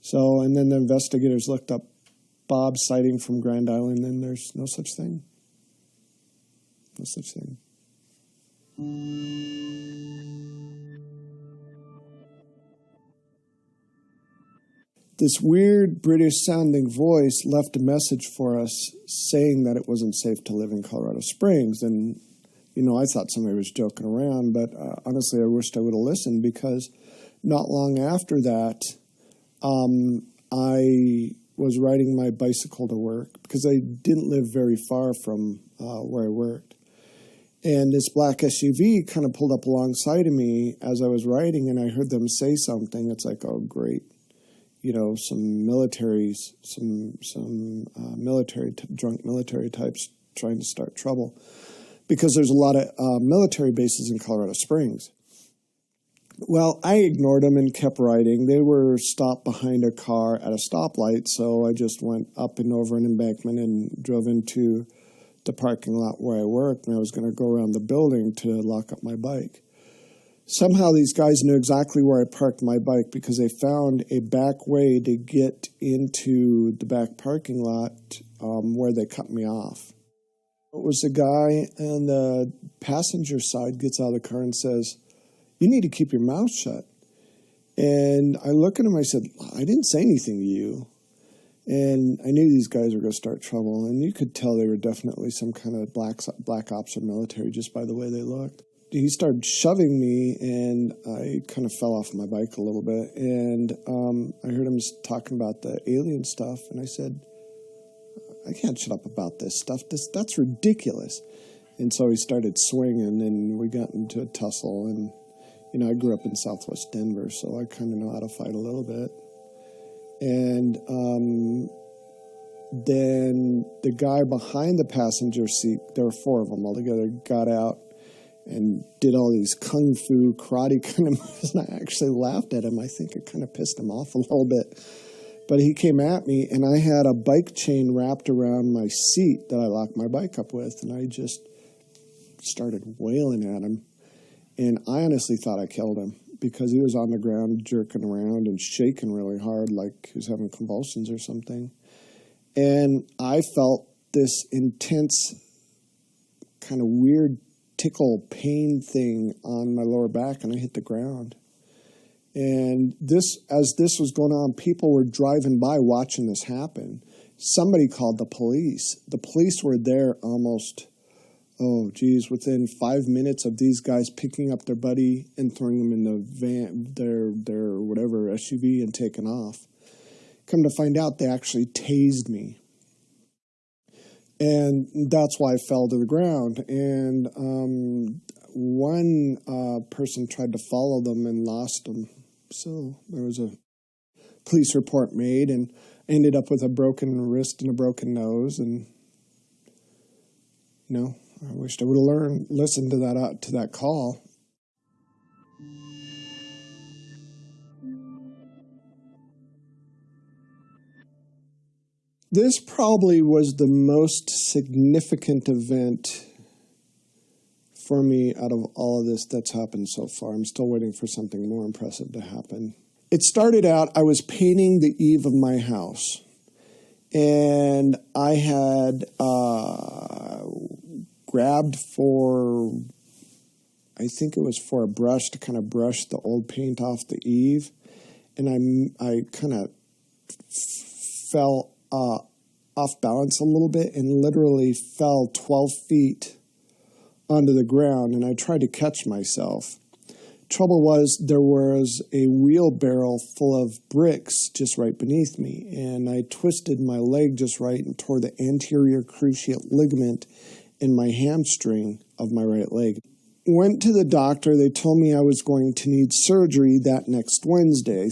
So, and then the investigators looked up Bob sighting from Grand Island, then there's no such thing. No such thing. This weird British-sounding voice left a message for us saying that it wasn't safe to live in Colorado Springs. And, you know, I thought somebody was joking around, but honestly, I wished I would have listened, because not long after that, I was riding my bicycle to work, because I didn't live very far from where I worked. And this black SUV kind of pulled up alongside of me as I was riding, and I heard them say something. It's like, oh, great. You know, some militaries, drunk military types trying to start trouble, because there's a lot of military bases in Colorado Springs. Well, I ignored them and kept riding. They were stopped behind a car at a stoplight, so I just went up and over an embankment and drove into the parking lot where I worked, and I was going to go around the building to lock up my bike. Somehow these guys knew exactly where I parked my bike, because they found a back way to get into the back parking lot where they cut me off. It was the guy on the passenger side gets out of the car and says, "You need to keep your mouth shut." And I look at him, I said, "I didn't say anything to you." And I knew these guys were going to start trouble, and you could tell they were definitely some kind of black ops or military just by the way they looked. He started shoving me, and I kind of fell off my bike a little bit. And I heard him talking about the alien stuff, and I said, "I can't shut up about this stuff. That's ridiculous." And so he started swinging, and we got into a tussle. And, you know, I grew up in southwest Denver, so I kind of know how to fight a little bit. And then the guy behind the passenger seat, there were 4 of them altogether, got out and did all these kung fu karate kind of moves, and I actually laughed at him. I think it kind of pissed him off a little bit. But he came at me, and I had a bike chain wrapped around my seat that I locked my bike up with, and I just started wailing at him. And I honestly thought I killed him, because he was on the ground jerking around and shaking really hard like he was having convulsions or something. And I felt this intense kind of weird tickle pain thing on my lower back, and I hit the ground. And as this was going on, people were driving by watching this happen. Somebody called the police. The police were there almost, within 5 minutes of these guys picking up their buddy and throwing him in the van, their whatever SUV, and taking off. Come to find out, they actually tased me. And that's why I fell to the ground. And one person tried to follow them and lost them. So there was a police report made, and ended up with a broken wrist and a broken nose. And, you know, I wished I would have listened to that call. This probably was the most significant event for me out of all of this that's happened so far. I'm still waiting for something more impressive to happen. It started out, I was painting the eave of my house, and I had grabbed I think it was for a brush to kind of brush the old paint off the eave, and I kind of fell off balance a little bit and literally fell 12 feet onto the ground, and I tried to catch myself. Trouble was, there was a wheelbarrow full of bricks just right beneath me, and I twisted my leg just right and tore the anterior cruciate ligament in my hamstring of my right leg. Went to the doctor. They told me I was going to need surgery that next Wednesday.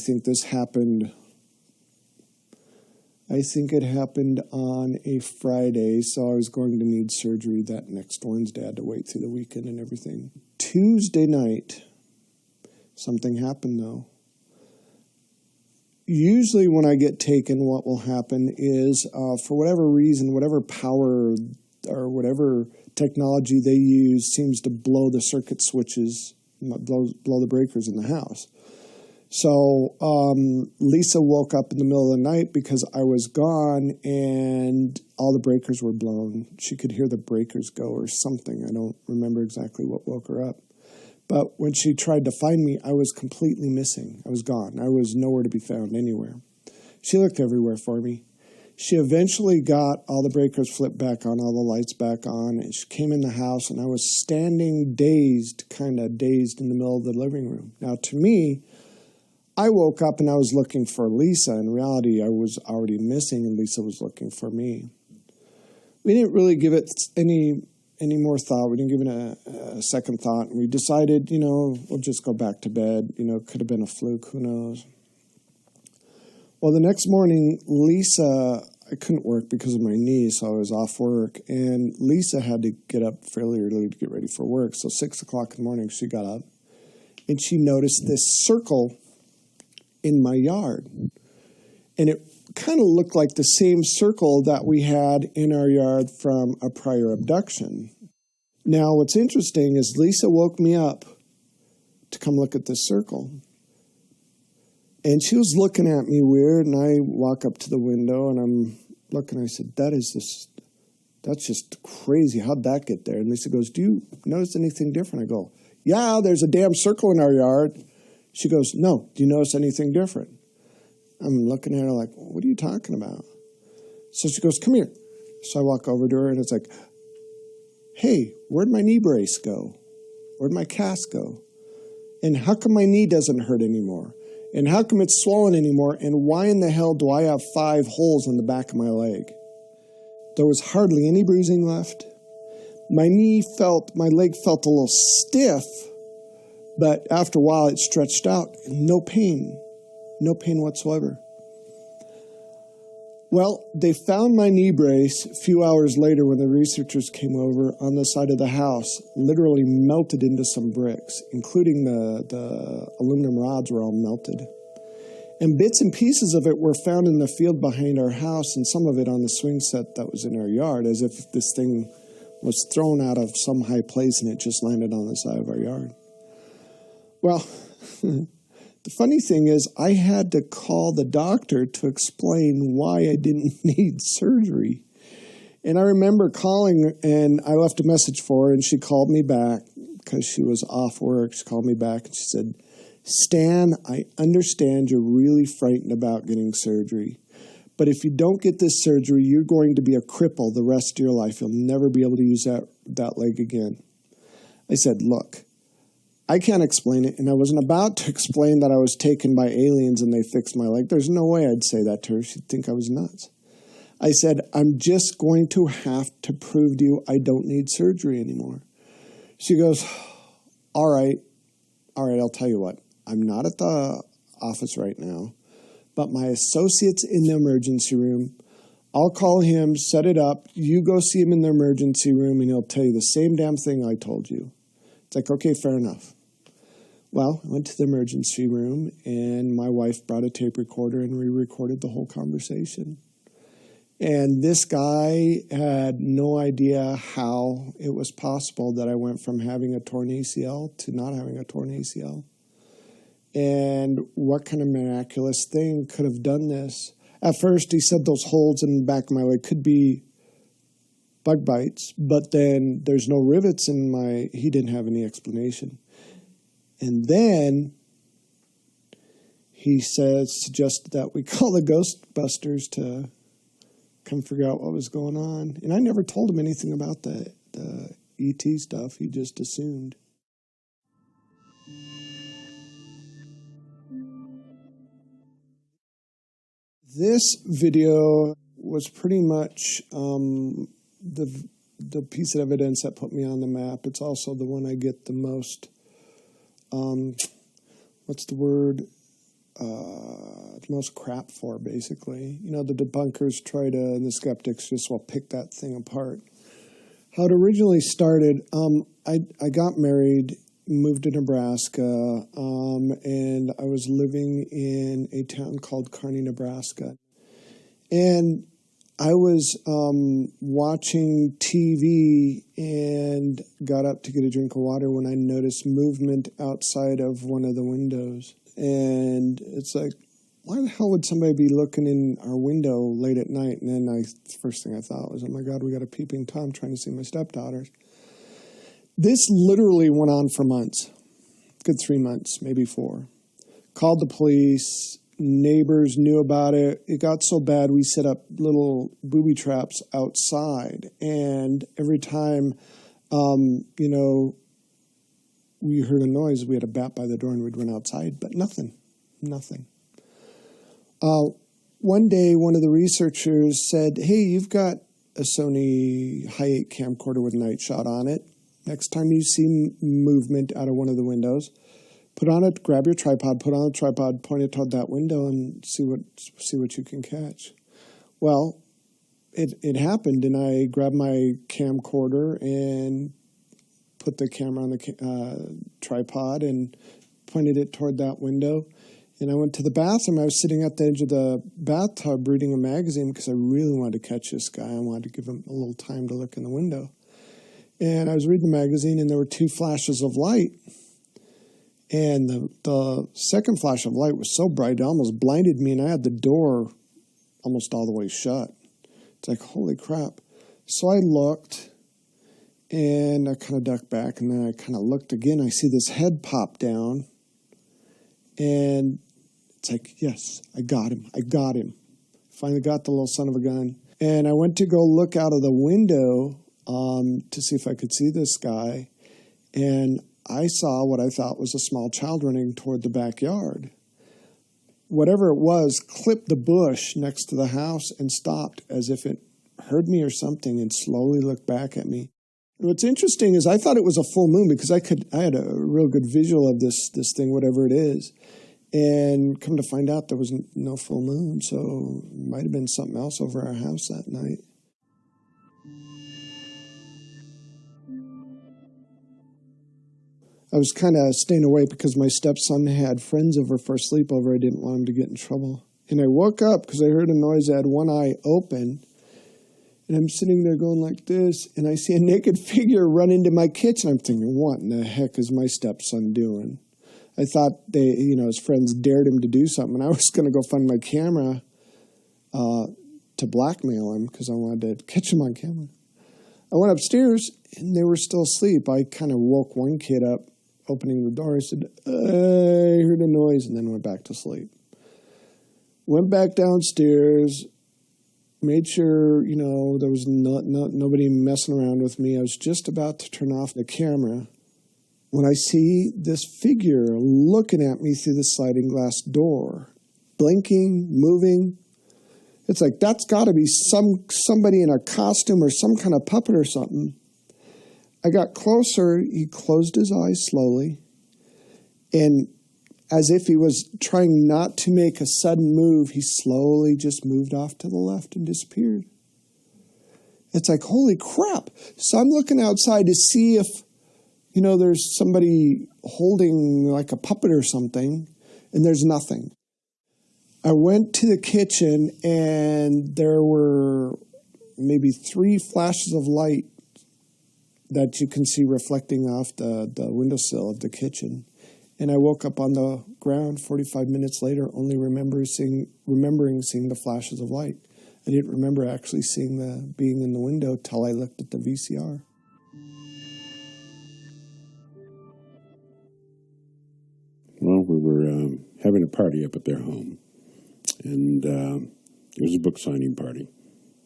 I think it happened on a Friday, so I was going to need surgery that next Wednesday. I had to wait through the weekend and everything. Tuesday night, something happened, though. Usually when I get taken, what will happen is, for whatever reason, whatever power or whatever technology they use seems to blow the circuit switches, blow the breakers in the house. So Lisa woke up in the middle of the night because I was gone and all the breakers were blown. She could hear the breakers go or something. I don't remember exactly what woke her up. But when she tried to find me, I was completely missing. I was gone. I was nowhere to be found anywhere. She looked everywhere for me. She eventually got all the breakers flipped back on, all the lights back on, and she came in the house, and I was standing kind of dazed in the middle of the living room. Now, to me, I woke up and I was looking for Lisa. In reality, I was already missing, and Lisa was looking for me. We didn't really give it any more thought. We didn't give it a second thought. And we decided, we'll just go back to bed. It could have been a fluke. Who knows? Well, the next morning, Lisa, I couldn't work because of my knee, so I was off work. And Lisa had to get up fairly early to get ready for work. So 6 o'clock in the morning, she got up. And she noticed this circle in my yard. And it kind of looked like the same circle that we had in our yard from a prior abduction. Now, what's interesting is Lisa woke me up to come look at this circle. And she was looking at me weird, and I walk up to the window, and I'm looking. I said, that's just crazy. How'd that get there? And Lisa goes, do you notice anything different? I go, yeah, there's a damn circle in our yard. She goes, no, do you notice anything different? I'm looking at her like, what are you talking about? So she goes, come here. So I walk over to her, and it's like, hey, where'd my knee brace go? Where'd my cast go? And how come my knee doesn't hurt anymore? And how come it's swollen anymore? And why in the hell do I have 5 holes in the back of my leg? There was hardly any bruising left. My leg felt a little stiff, but after a while it stretched out. No pain whatsoever. Well, they found my knee brace a few hours later when the researchers came over on the side of the house, literally melted into some bricks, including the aluminum rods were all melted. And bits and pieces of it were found in the field behind our house, and some of it on the swing set that was in our yard, as if this thing was thrown out of some high place and it just landed on the side of our yard. Well, the funny thing is, I had to call the doctor to explain why I didn't need surgery. And I remember calling, and I left a message for her, and she called me back because she was off work. She called me back, and she said, Stan, I understand you're really frightened about getting surgery. But if you don't get this surgery, you're going to be a cripple the rest of your life. You'll never be able to use that leg again. I said, look, I can't explain it, and I wasn't about to explain that I was taken by aliens and they fixed my leg. There's no way I'd say that to her. She'd think I was nuts. I said, I'm just going to have to prove to you I don't need surgery anymore. She goes, all right, I'll tell you what. I'm not at the office right now, but my associate's in the emergency room. I'll call him, set it up. You go see him in the emergency room, and he'll tell you the same damn thing I told you. It's like, okay, fair enough. Well, I went to the emergency room, and my wife brought a tape recorder, and we recorded the whole conversation. And this guy had no idea how it was possible that I went from having a torn ACL to not having a torn ACL. And what kind of miraculous thing could have done this? At first, he said those holes in the back of my leg could be bug bites, but then there's no rivets in he didn't have any explanation. And then he suggested that we call the Ghostbusters to come figure out what was going on. And I never told him anything about the ET stuff. He just assumed. This video was pretty much the piece of evidence that put me on the map. It's also the one I get the most, the most crap for, basically. The debunkers and the skeptics just will pick that thing apart. How it originally started, I got married, moved to Nebraska, and I was living in a town called Kearney, Nebraska. And I was watching TV and got up to get a drink of water when I noticed movement outside of one of the windows. And it's like, why the hell would somebody be looking in our window late at night? And then the first thing I thought was, oh my God, we got a peeping Tom trying to see my stepdaughters. This literally went on for months, good 3 months, maybe 4. Called the police. Neighbors knew about it. It got so bad we set up little booby traps outside. And every time, we heard a noise, we had a bat by the door and we'd run outside. But nothing. One day, one of the researchers said, hey, you've got a Sony Hi8 camcorder with night shot on it. Next time you see movement out of one of the windows, grab your tripod, put on a tripod, point it toward that window, and see what you can catch. Well, it happened, and I grabbed my camcorder and put the camera on the tripod and pointed it toward that window. And I went to the bathroom. I was sitting at the edge of the bathtub reading a magazine because I really wanted to catch this guy. I wanted to give him a little time to look in the window. And I was reading the magazine, and there were 2 flashes of light. And the second flash of light was so bright, it almost blinded me, and I had the door almost all the way shut. It's like, holy crap. So I looked, and I kind of ducked back, and then I kind of looked again. I see this head pop down, and it's like, yes, I got him. Finally got the little son of a gun. And I went to go look out of the window to see if I could see this guy, and I saw what I thought was a small child running toward the backyard. Whatever it was clipped the bush next to the house and stopped as if it heard me or something and slowly looked back at me. And what's interesting is I thought it was a full moon because I had a real good visual of this thing, whatever it is. And come to find out there was no full moon, so it might have been something else over our house that night. I was kind of staying away because my stepson had friends over for a sleepover. I didn't want him to get in trouble. And I woke up because I heard a noise. I had one eye open. And I'm sitting there going like this. And I see a naked figure run into my kitchen. I'm thinking, what in the heck is my stepson doing? I thought his friends dared him to do something. And I was going to go find my camera to blackmail him because I wanted to catch him on camera. I went upstairs and they were still asleep. I kind of woke one kid up. Opening the door, I said, I heard a noise, and then went back to sleep. Went back downstairs, made sure, there was nobody messing around with me. I was just about to turn off the camera when I see this figure looking at me through the sliding glass door, blinking, moving. It's like, that's got to be somebody in a costume or some kind of puppet or something. I got closer, he closed his eyes slowly, and as if he was trying not to make a sudden move, he slowly just moved off to the left and disappeared. It's like, holy crap. So I'm looking outside to see if, there's somebody holding like a puppet or something, and there's nothing. I went to the kitchen, and there were maybe 3 flashes of light that you can see reflecting off the windowsill of the kitchen. And I woke up on the ground 45 minutes later, only remembering seeing the flashes of light. I didn't remember actually being in the window till I looked at the VCR. Well, we were having a party up at their home, and it was a book signing party.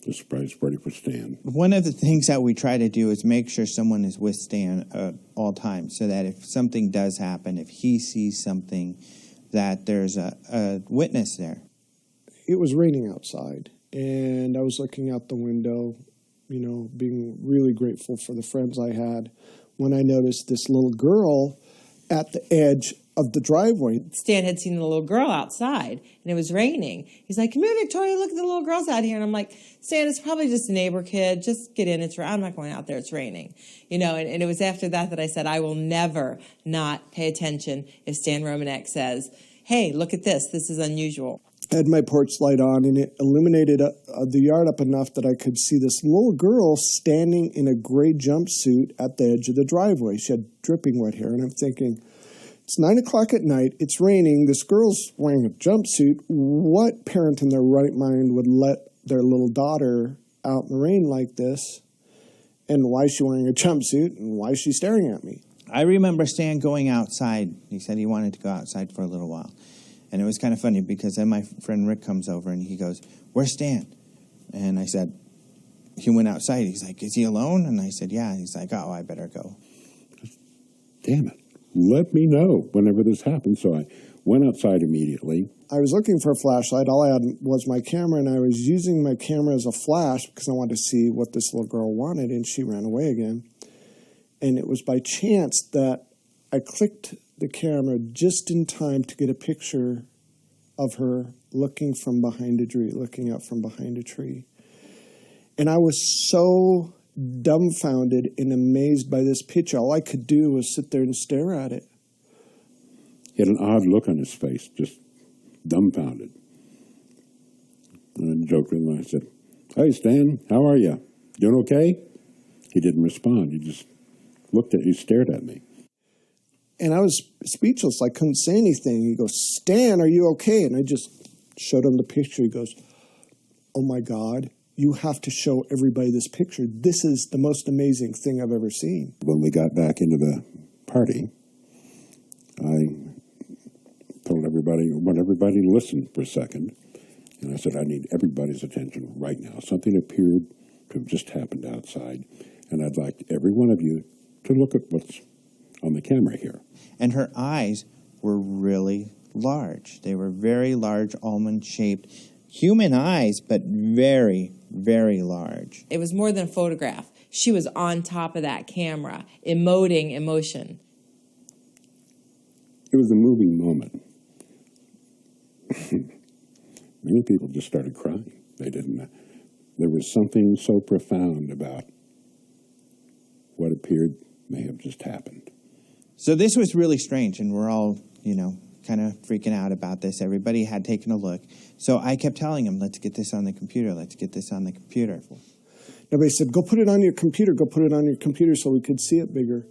A surprise party for Stan. One of the things that we try to do is make sure someone is with Stan at all times, so that if something does happen, if he sees something, that there's a witness there. It was raining outside, and I was looking out the window, being really grateful for the friends I had, when I noticed this little girl at the edge of the driveway. Stan had seen the little girl outside, and it was raining. He's like, come here, Victoria, look at the little girls out here. And I'm like, Stan, it's probably just a neighbor kid. Just get in. I'm not going out there. It's raining. And it was after that I said, I will never not pay attention if Stan Romanek says, hey, look at this. This is unusual. I had my porch light on, and it illuminated the yard up enough that I could see this little girl standing in a gray jumpsuit at the edge of the driveway. She had dripping wet hair, and I'm thinking, it's 9 o'clock at night, it's raining, this girl's wearing a jumpsuit. What parent in their right mind would let their little daughter out in the rain like this? And why is she wearing a jumpsuit, and why is she staring at me? I remember Stan going outside. He said he wanted to go outside for a little while. And it was kind of funny because then my friend Rick comes over and he goes, "Where's Stan?" And I said, "He went outside." He's like, "Is he alone?" And I said, "Yeah." He's like, "Oh, I better go." Damn it. Let me know whenever this happens. So I went outside immediately. I was looking for a flashlight. All I had was my camera, and I was using my camera as a flash because I wanted to see what this little girl wanted, and she ran away again. And it was by chance that I clicked the camera just in time to get a picture of her looking from behind a tree, looking out from behind a tree. And I was so dumbfounded and amazed by this picture. All I could do was sit there and stare at it. He had an odd look on his face, just dumbfounded. And I joked with him. I said, "Hey, Stan, how are you? Doing okay?" He didn't respond. He just he stared at me. And I was speechless. I couldn't say anything. He goes, "Stan, are you okay?" And I just showed him the picture. He goes, "Oh my God, you have to show everybody this picture. This is the most amazing thing I've ever seen." When we got back into the party, I told everybody, I want everybody to listen for a second. And I said, I need everybody's attention right now. Something appeared to have just happened outside. And I'd like every one of you to look at what's on the camera here. And her eyes were really large. They were very large, almond-shaped, human eyes, but very, very large. It was more than a photograph. She was on top of that camera, emoting emotion. It was a moving moment. Many people just started crying. They didn't. There was something so profound about what appeared may have just happened. So this was really strange, and we're all, kind of freaking out about this. Everybody had taken a look. So I kept telling him, let's get this on the computer. Let's get this on the computer. Everybody said, go put it on your computer. Go put it on your computer so we could see it bigger.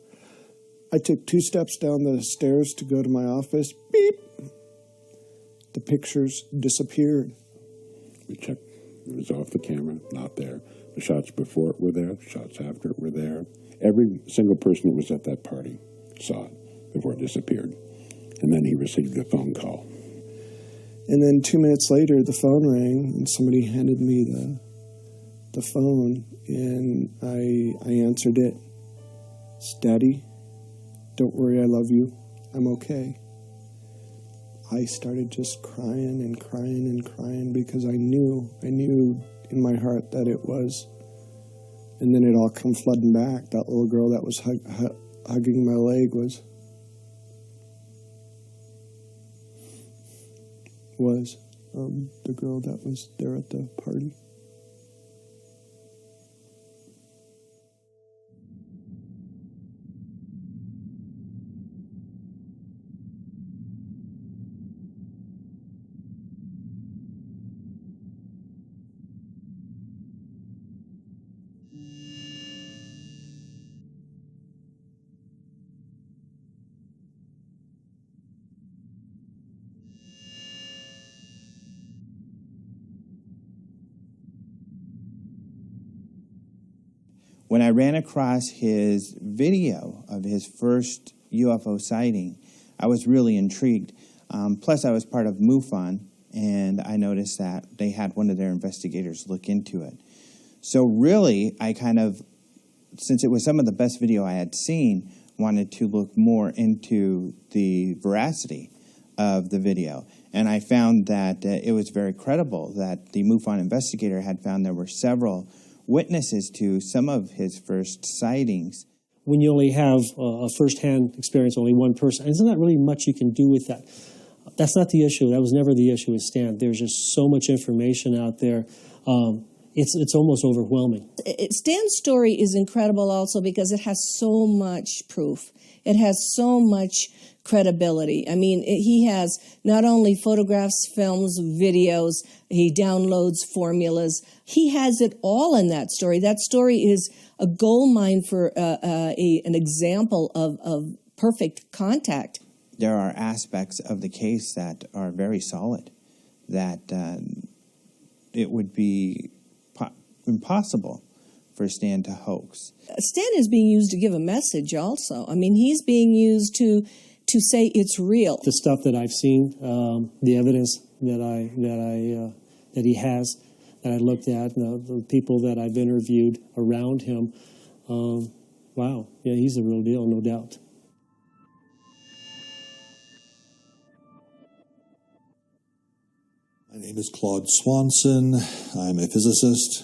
I took 2 steps down the stairs to go to my office. Beep. The pictures disappeared. We checked. It was off the camera, not there. The shots before it were there. The shots after it were there. Every single person that was at that party saw it before it disappeared. And then he received a phone call. And then 2 minutes later, the phone rang, and somebody handed me the phone, and I answered it. It's Daddy. Don't worry, I love you. I'm okay. I started just crying and crying and crying because I knew in my heart that it was. And then it all come flooding back. That little girl that was hugging my leg was the girl that was there at the party. When I ran across his video of his first UFO sighting, I was really intrigued. Plus, I was part of MUFON, and I noticed that they had one of their investigators look into it. So really, I since it was some of the best video I had seen, wanted to look more into the veracity of the video. And I found that it was very credible that the MUFON investigator had found there were several witnesses to some of his first sightings. When you only have a first-hand experience, only one person, isn't that really much you can do with that? That's not the issue. That was never the issue with Stan. There's just so much information out there. It's almost overwhelming. Stan's story is incredible also because it has so much proof. It has so much credibility. I mean, he has not only photographs, films, videos, he downloads formulas. He has it all in that story. That story is a gold mine for an example of perfect contact. There are aspects of the case that are very solid, that it would be impossible for Stan to hoax. Stan is being used to give a message also. I mean, he's being used to say it's real. The stuff that I've seen, the evidence that he has, that I looked at, the people that I've interviewed around him, wow, yeah, he's the real deal, no doubt. My name is Claude Swanson. I'm a physicist.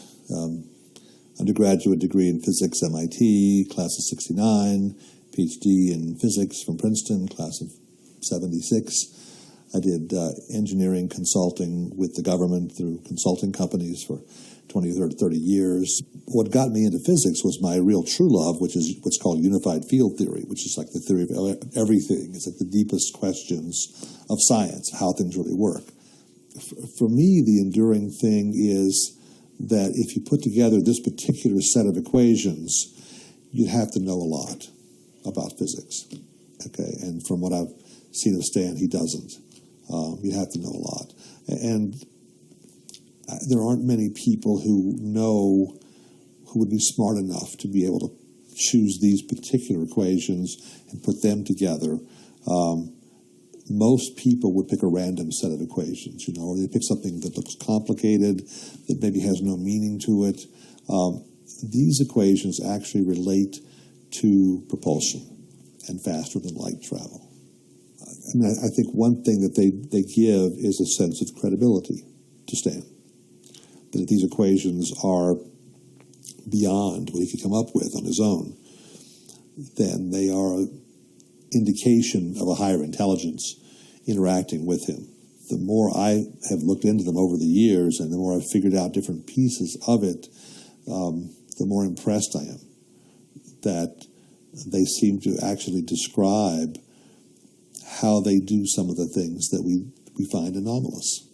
Undergraduate degree in physics, MIT, class of 69. PhD in physics from Princeton, class of 76. I did engineering consulting with the government through consulting companies for 20 or 30 years. What got me into physics was my real true love, which is what's called unified field theory, which is like the theory of everything. It's like the deepest questions of science, how things really work. For me, the enduring thing is that if you put together this particular set of equations, you'd have to know a lot about physics. Okay, and from what I've seen of Stan, he doesn't. You have to know a lot. And there aren't many people who would be smart enough to be able to choose these particular equations and put them together. Most people would pick a random set of equations, or they pick something that looks complicated, that maybe has no meaning to it. These equations actually relate to propulsion and faster than light travel. I mean, I think one thing that they give is a sense of credibility to Stan. That if these equations are beyond what he could come up with on his own, then they are an indication of a higher intelligence interacting with him. The more I have looked into them over the years and the more I've figured out different pieces of it, the more impressed I am that they seem to actually describe how they do some of the things that we find anomalous,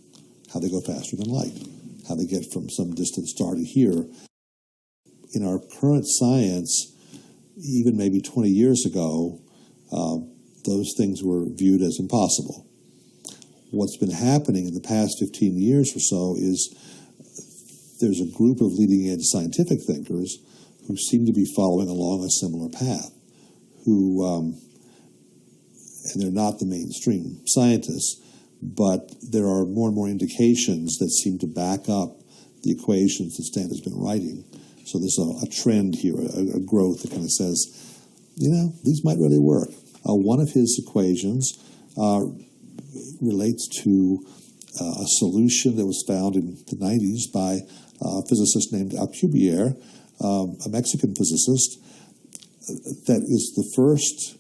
how they go faster than light, how they get from some distant star to here. In our current science, even maybe 20 years ago, those things were viewed as impossible. What's been happening in the past 15 years or so is there's a group of leading-edge scientific thinkers who seem to be following along a similar path, and they're not the mainstream scientists, but there are more and more indications that seem to back up the equations that Stan has been writing. So there's a trend here, a growth that kind of says, these might really work. One of his equations relates to a solution that was found in the 90s by a physicist named Alcubierre, a Mexican physicist, that is the first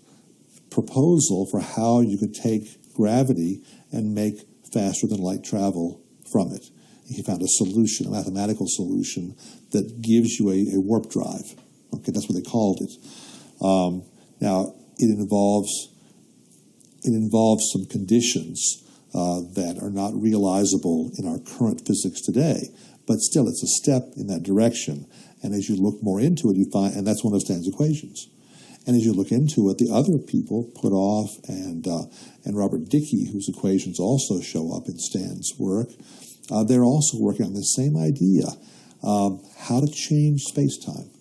proposal for how you could take gravity and make faster than light travel from it. He found a solution, a mathematical solution that gives you a warp drive. Okay, that's what they called it. Now, it involves some conditions that are not realizable in our current physics today, but still it's a step in that direction. And as you look more into it, you find, and that's one of Stan's equations. And as you look into it, the other people, Puthoff and Robert Dickey, whose equations also show up in Stan's work, they're also working on the same idea, how to change space-time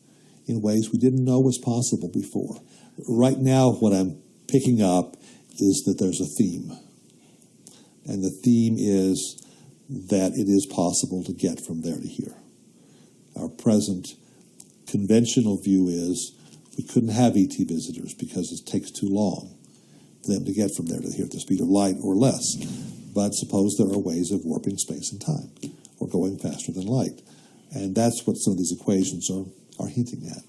in ways we didn't know was possible before. Right now, what I'm picking up is that there's a theme. And the theme is that it is possible to get from there to here. Our present conventional view is we couldn't have ET visitors because it takes too long for them to get from there to here at the speed of light or less. But suppose there are ways of warping space and time or going faster than light. And that's what some of these equations are hinting at.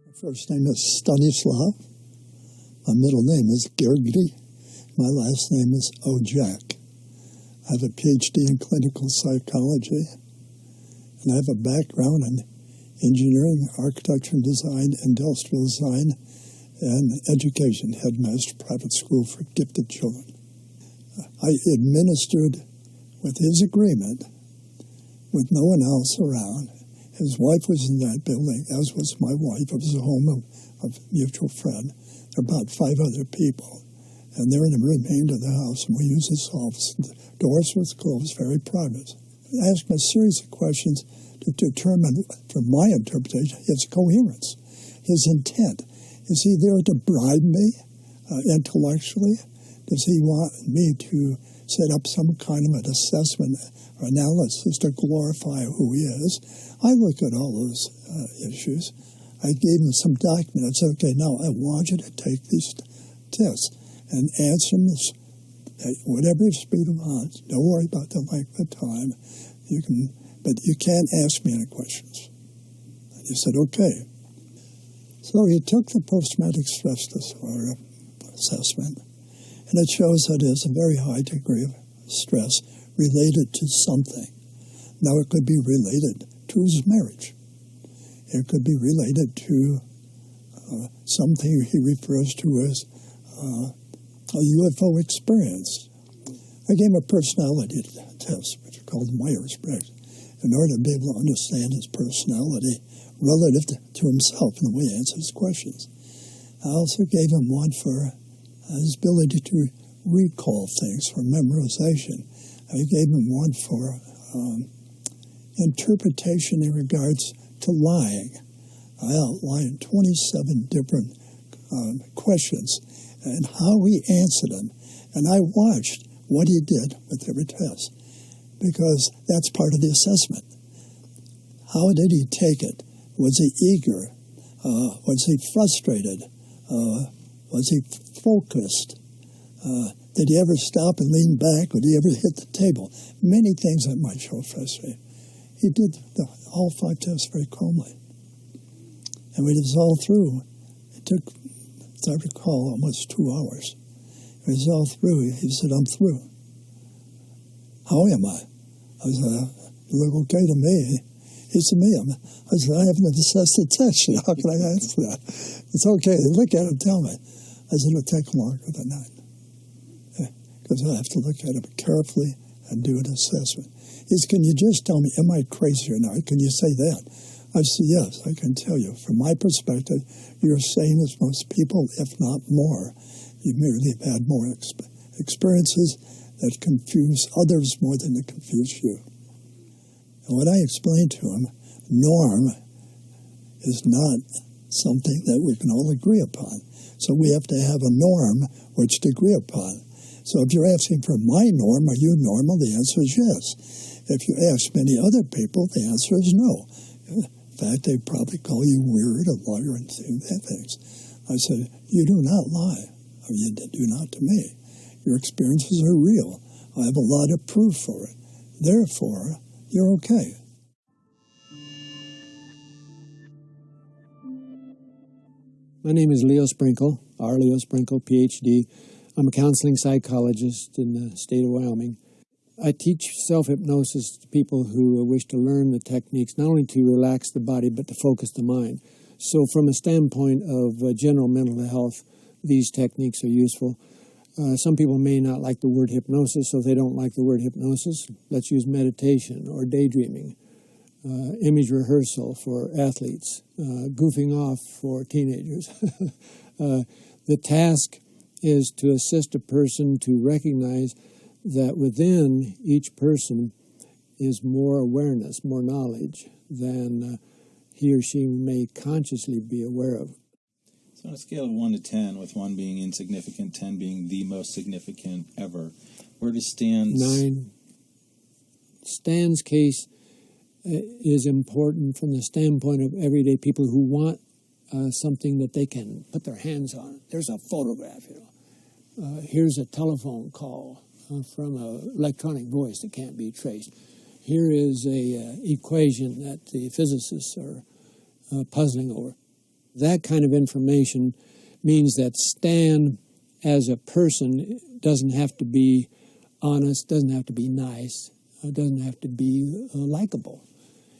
My first name is Stanislav. My middle name is Gergely. My last name is Ojak. I have a PhD in clinical psychology, and I have a background in engineering, architecture and design, industrial design, and education, headmaster, private school for gifted children. I administered, with his agreement, with no one else around. His wife was in that building, as was my wife. It was a home of a mutual friend. There were about 5 other people, and they're in the remainder of the house, and we used his office. The doors were closed, very private. I asked him a series of questions to determine, from my interpretation, his coherence, his intent. Is he there to bribe me intellectually? Does he want me to set up some kind of an assessment or analysis to glorify who he is? I look at all those issues. I gave him some documents. I said, okay, now I want you to take these tests and answer them at whatever speed you want. Don't worry about the length of time. But you can't ask me any questions. And he said, okay. So he took the post-traumatic stress disorder assessment, and it shows that there's a very high degree of stress related to something. Now, it could be related to his marriage. It could be related to something he refers to as a UFO experience. I gave him a personality test, which is called Myers-Briggs, in order to be able to understand his personality relative to himself and the way he answers questions. I also gave him one for his ability to recall things, for memorization. I gave him one for interpretation in regards to lying. I outlined 27 different questions and how he answered them. And I watched what he did with every test, because that's part of the assessment. How did he take it? Was he eager? Was he frustrated? Was he focused? Did he ever stop and lean back? Or did he ever hit the table? Many things that might show frustration. He did all 5 tests very calmly. And when it was all through, it took, as I recall, almost 2 hours. When it was all through, he said, I'm through. How am I? I said, you look okay to me. He said, I said, I haven't assessed the test yet. How can I answer that? It's okay. Look at it, tell me. I said, it'll take longer than that. Because I have to look at it carefully and do an assessment. He said, can you just tell me, am I crazy or not? Can you say that? I said, yes, I can tell you. From my perspective, you're same as most people, if not more. You merely have had more experiences that confuse others more than they confuse you. And what I explained to him, norm is not something that we can all agree upon. So we have to have a norm which to agree upon. So if you're asking for my norm, are you normal? The answer is yes. If you ask many other people, the answer is no. In fact, they probably call you weird, a liar, and things. I said, you do not lie, or you do not to me. Your experiences are real. I have a lot of proof for it. Therefore, you're okay. My name is Leo Sprinkle, R. Leo Sprinkle, Ph.D. I'm a counseling psychologist in the state of Wyoming. I teach self-hypnosis to people who wish to learn the techniques, not only to relax the body, but to focus the mind. So from a standpoint of general mental health, these techniques are useful. Some people may not like the word hypnosis, so if they don't like the word hypnosis, let's use meditation or daydreaming, image rehearsal for athletes, goofing off for teenagers. The task is to assist a person to recognize that within each person is more awareness, more knowledge than he or she may consciously be aware of. So on a scale of 1 to 10, with 1 being insignificant, 10 being the most significant ever, where does Stan's... 9. Stan's case is important from the standpoint of everyday people who want something that they can put their hands on. There's a photograph, here's a telephone call from an electronic voice that can't be traced. Here is a equation that the physicists are puzzling over. That kind of information means that Stan, as a person, doesn't have to be honest, doesn't have to be nice, doesn't have to be likable.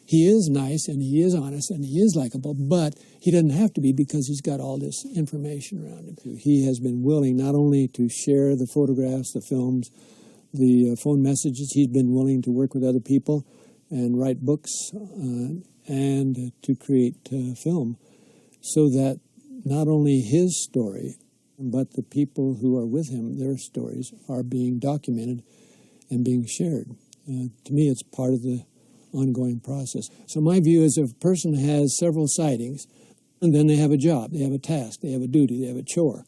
he is nice and he is honest and he is likable, but he doesn't have to be because he's got all this information around him. He has been willing not only to share the photographs, the films, the phone messages, he's been willing to work with other people and write books and to create film so that not only his story, but the people who are with him, their stories are being documented and being shared. To me, it's part of the ongoing process. So my view is if a person has several sightings, and then they have a job, they have a task, they have a duty, they have a chore,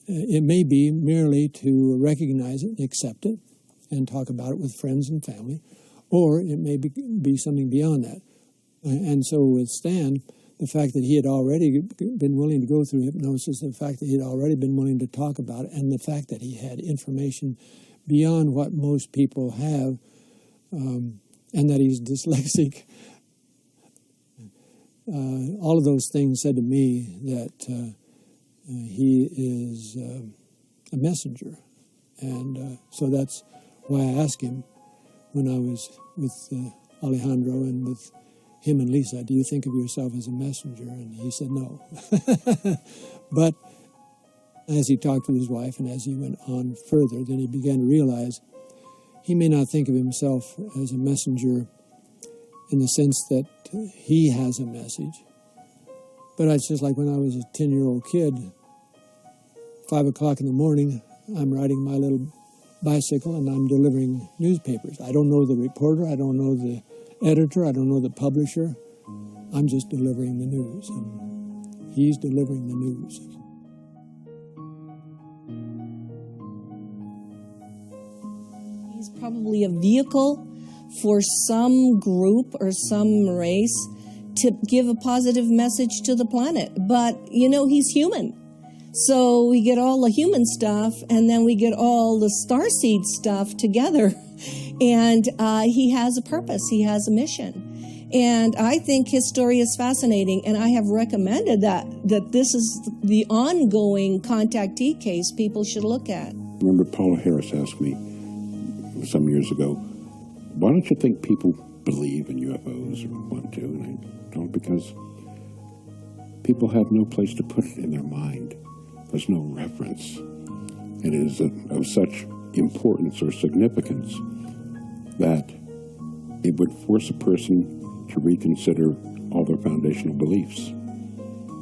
it may be merely to recognize it and accept it and talk about it with friends and family, or it may be something beyond that. And so with Stan, the fact that he had already been willing to go through hypnosis, the fact that he had already been willing to talk about it, and the fact that he had information beyond what most people have, and that he's dyslexic, all of those things said to me that he is a messenger. And so that's why I asked him when I was with Alejandro and with him and Lisa, do you think of yourself as a messenger? And he said no. But as he talked with his wife and as he went on further, then he began to realize he may not think of himself as a messenger in the sense that he has a message. But it's just like when I was a 10-year-old kid, 5 o'clock in the morning, I'm riding my little bicycle and I'm delivering newspapers. I don't know the reporter, I don't know the editor, I don't know the publisher. I'm just delivering the news. And he's delivering the news. He's probably a vehicle for some group or some race to give a positive message to the planet. But, you know, he's human. So we get all the human stuff and then we get all the starseed stuff together. And he has a purpose. He has a mission. And I think his story is fascinating. And I have recommended that this is the ongoing contactee case people should look at. Remember Paula Harris asked me some years ago, why don't you think people believe in UFOs or want to? And I don't, because people have no place to put it in their mind. There's no reference. It is of such importance or significance that it would force a person to reconsider all their foundational beliefs.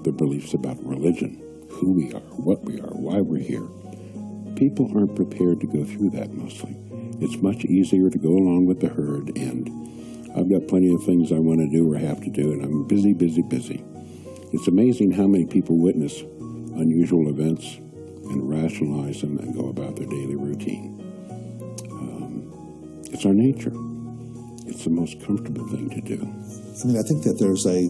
Their beliefs about religion, who we are, what we are, why we're here. People aren't prepared to go through that mostly. It's much easier to go along with the herd, and I've got plenty of things I want to do or have to do, and I'm busy, busy, busy. It's amazing how many people witness unusual events and rationalize them and go about their daily routine. It's our nature. It's the most comfortable thing to do. I mean, I think that there's a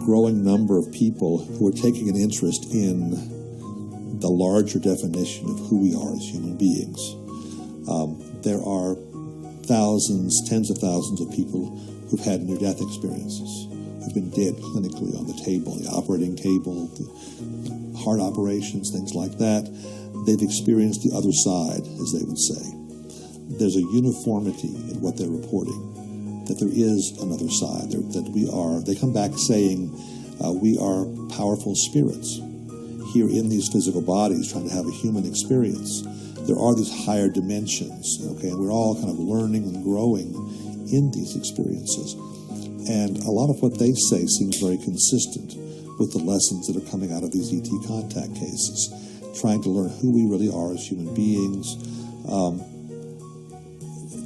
growing number of people who are taking an interest in the larger definition of who we are as human beings. There are thousands, tens of thousands of people who've had near-death experiences, who've been dead clinically on the table, the operating table, the heart operations, things like that. They've experienced the other side, as they would say. There's a uniformity in what they're reporting, that there is another side, that we are, they come back saying, we are powerful spirits here in these physical bodies trying to have a human experience. There are these higher dimensions, okay, and we're all kind of learning and growing in these experiences. And a lot of what they say seems very consistent with the lessons that are coming out of these ET contact cases, trying to learn who we really are as human beings,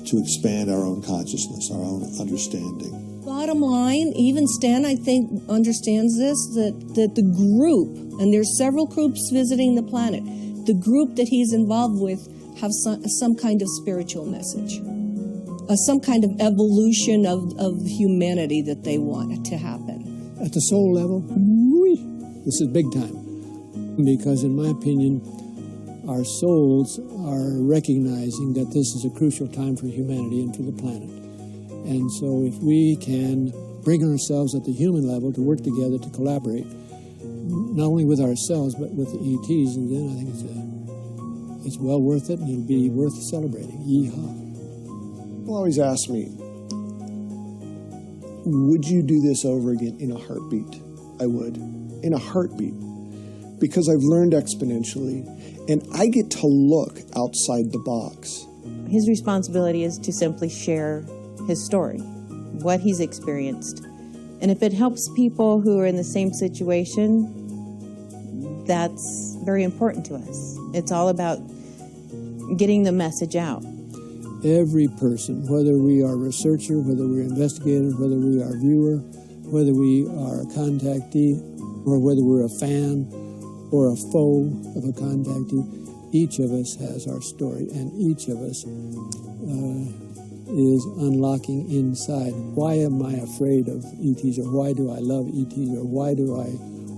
to expand our own consciousness, our own understanding. Bottom line, even Stan, I think, understands this, that the group, and there's several groups visiting the planet, the group that he's involved with have some kind of spiritual message, some kind of evolution of humanity that they want to happen. At the soul level, this is big time. Because in my opinion, our souls are recognizing that this is a crucial time for humanity and for the planet. And so if we can bring ourselves at the human level to work together, to collaborate, not only with ourselves, but with the ETs, and then I think it's well worth it, and it'll be worth celebrating. Yeehaw. People always ask me, would you do this over again? In a heartbeat. I would. In a heartbeat. Because I've learned exponentially, and I get to look outside the box. His responsibility is to simply share his story, what he's experienced. And if it helps people who are in the same situation, that's very important to us. It's all about getting the message out. Every person, whether we are a researcher, whether we're an investigator, whether we are a viewer, whether we are a contactee, or whether we're a fan or a foe of a contactee, each of us has our story, and each of us is unlocking inside. Why am I afraid of ETs, or why do I love ETs, or why do I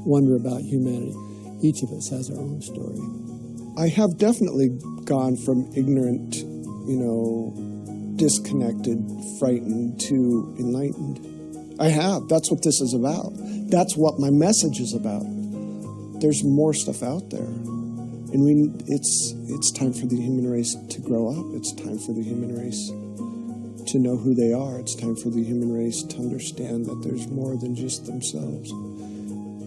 wonder about humanity? Each of us has our own story. I have definitely gone from ignorant, disconnected, frightened to enlightened. I have. That's what this is about. That's what my message is about. There's more stuff out there. And it's time for the human race to grow up. It's time for the human race to know who they are. It's time for the human race to understand that there's more than just themselves.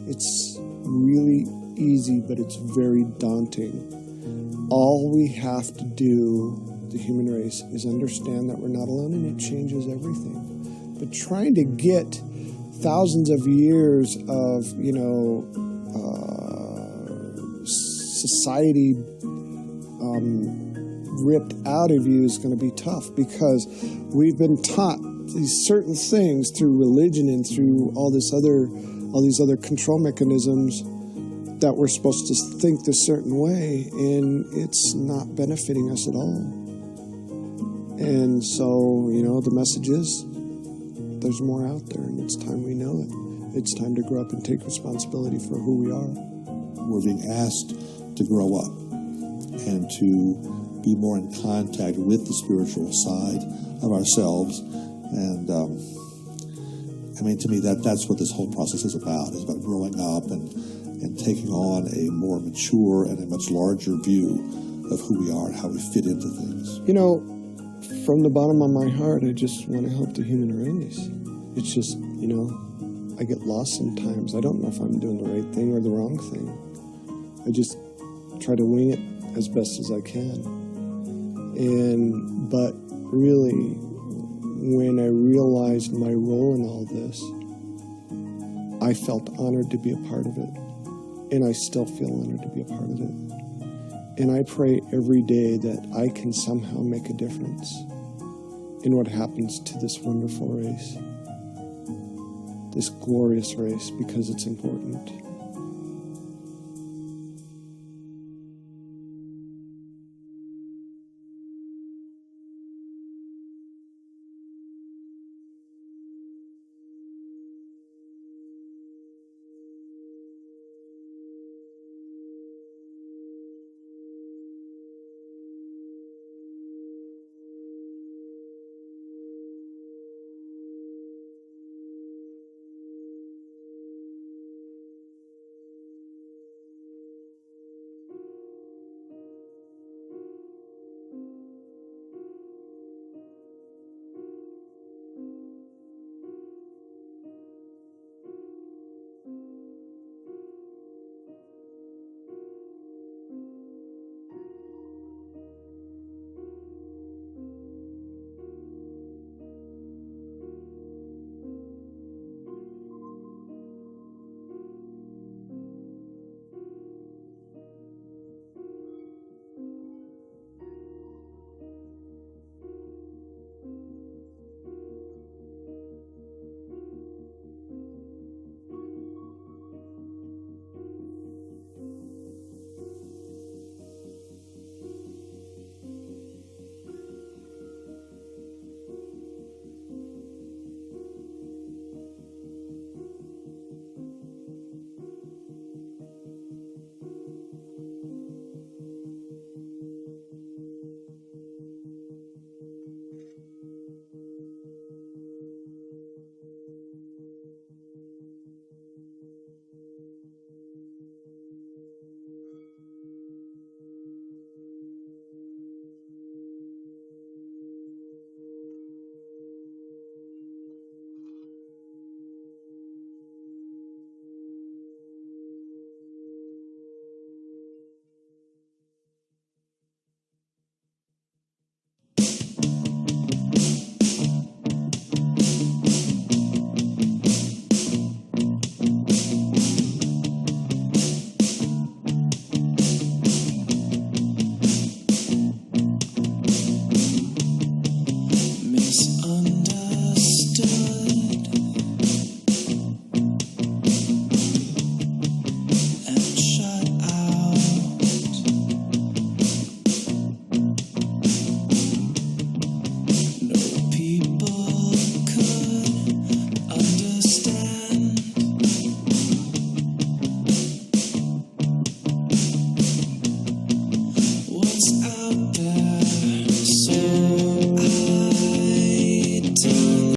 It's really easy, but it's very daunting. All we have to do, the human race, is understand that we're not alone, and it changes everything. But trying to get thousands of years of, society ripped out of you is going to be tough, because we've been taught these certain things through religion and through all these other control mechanisms that we're supposed to think this certain way, and it's not benefiting us at all. And so, the message is there's more out there, and it's time we know it. It's time to grow up and take responsibility for who we are. We're being asked to grow up and to be more in contact with the spiritual side of ourselves. And to me, that's what this whole process is about. It's about growing up and taking on a more mature and a much larger view of who we are and how we fit into things. From the bottom of my heart, I just want to help the human race. It's just, I get lost sometimes. I don't know if I'm doing the right thing or the wrong thing. I just try to wing it as best as I can. But really, when I realized my role in all this, I felt honored to be a part of it. And I still feel honored to be a part of it. And I pray every day that I can somehow make a difference in what happens to this wonderful race, this glorious race, because it's important.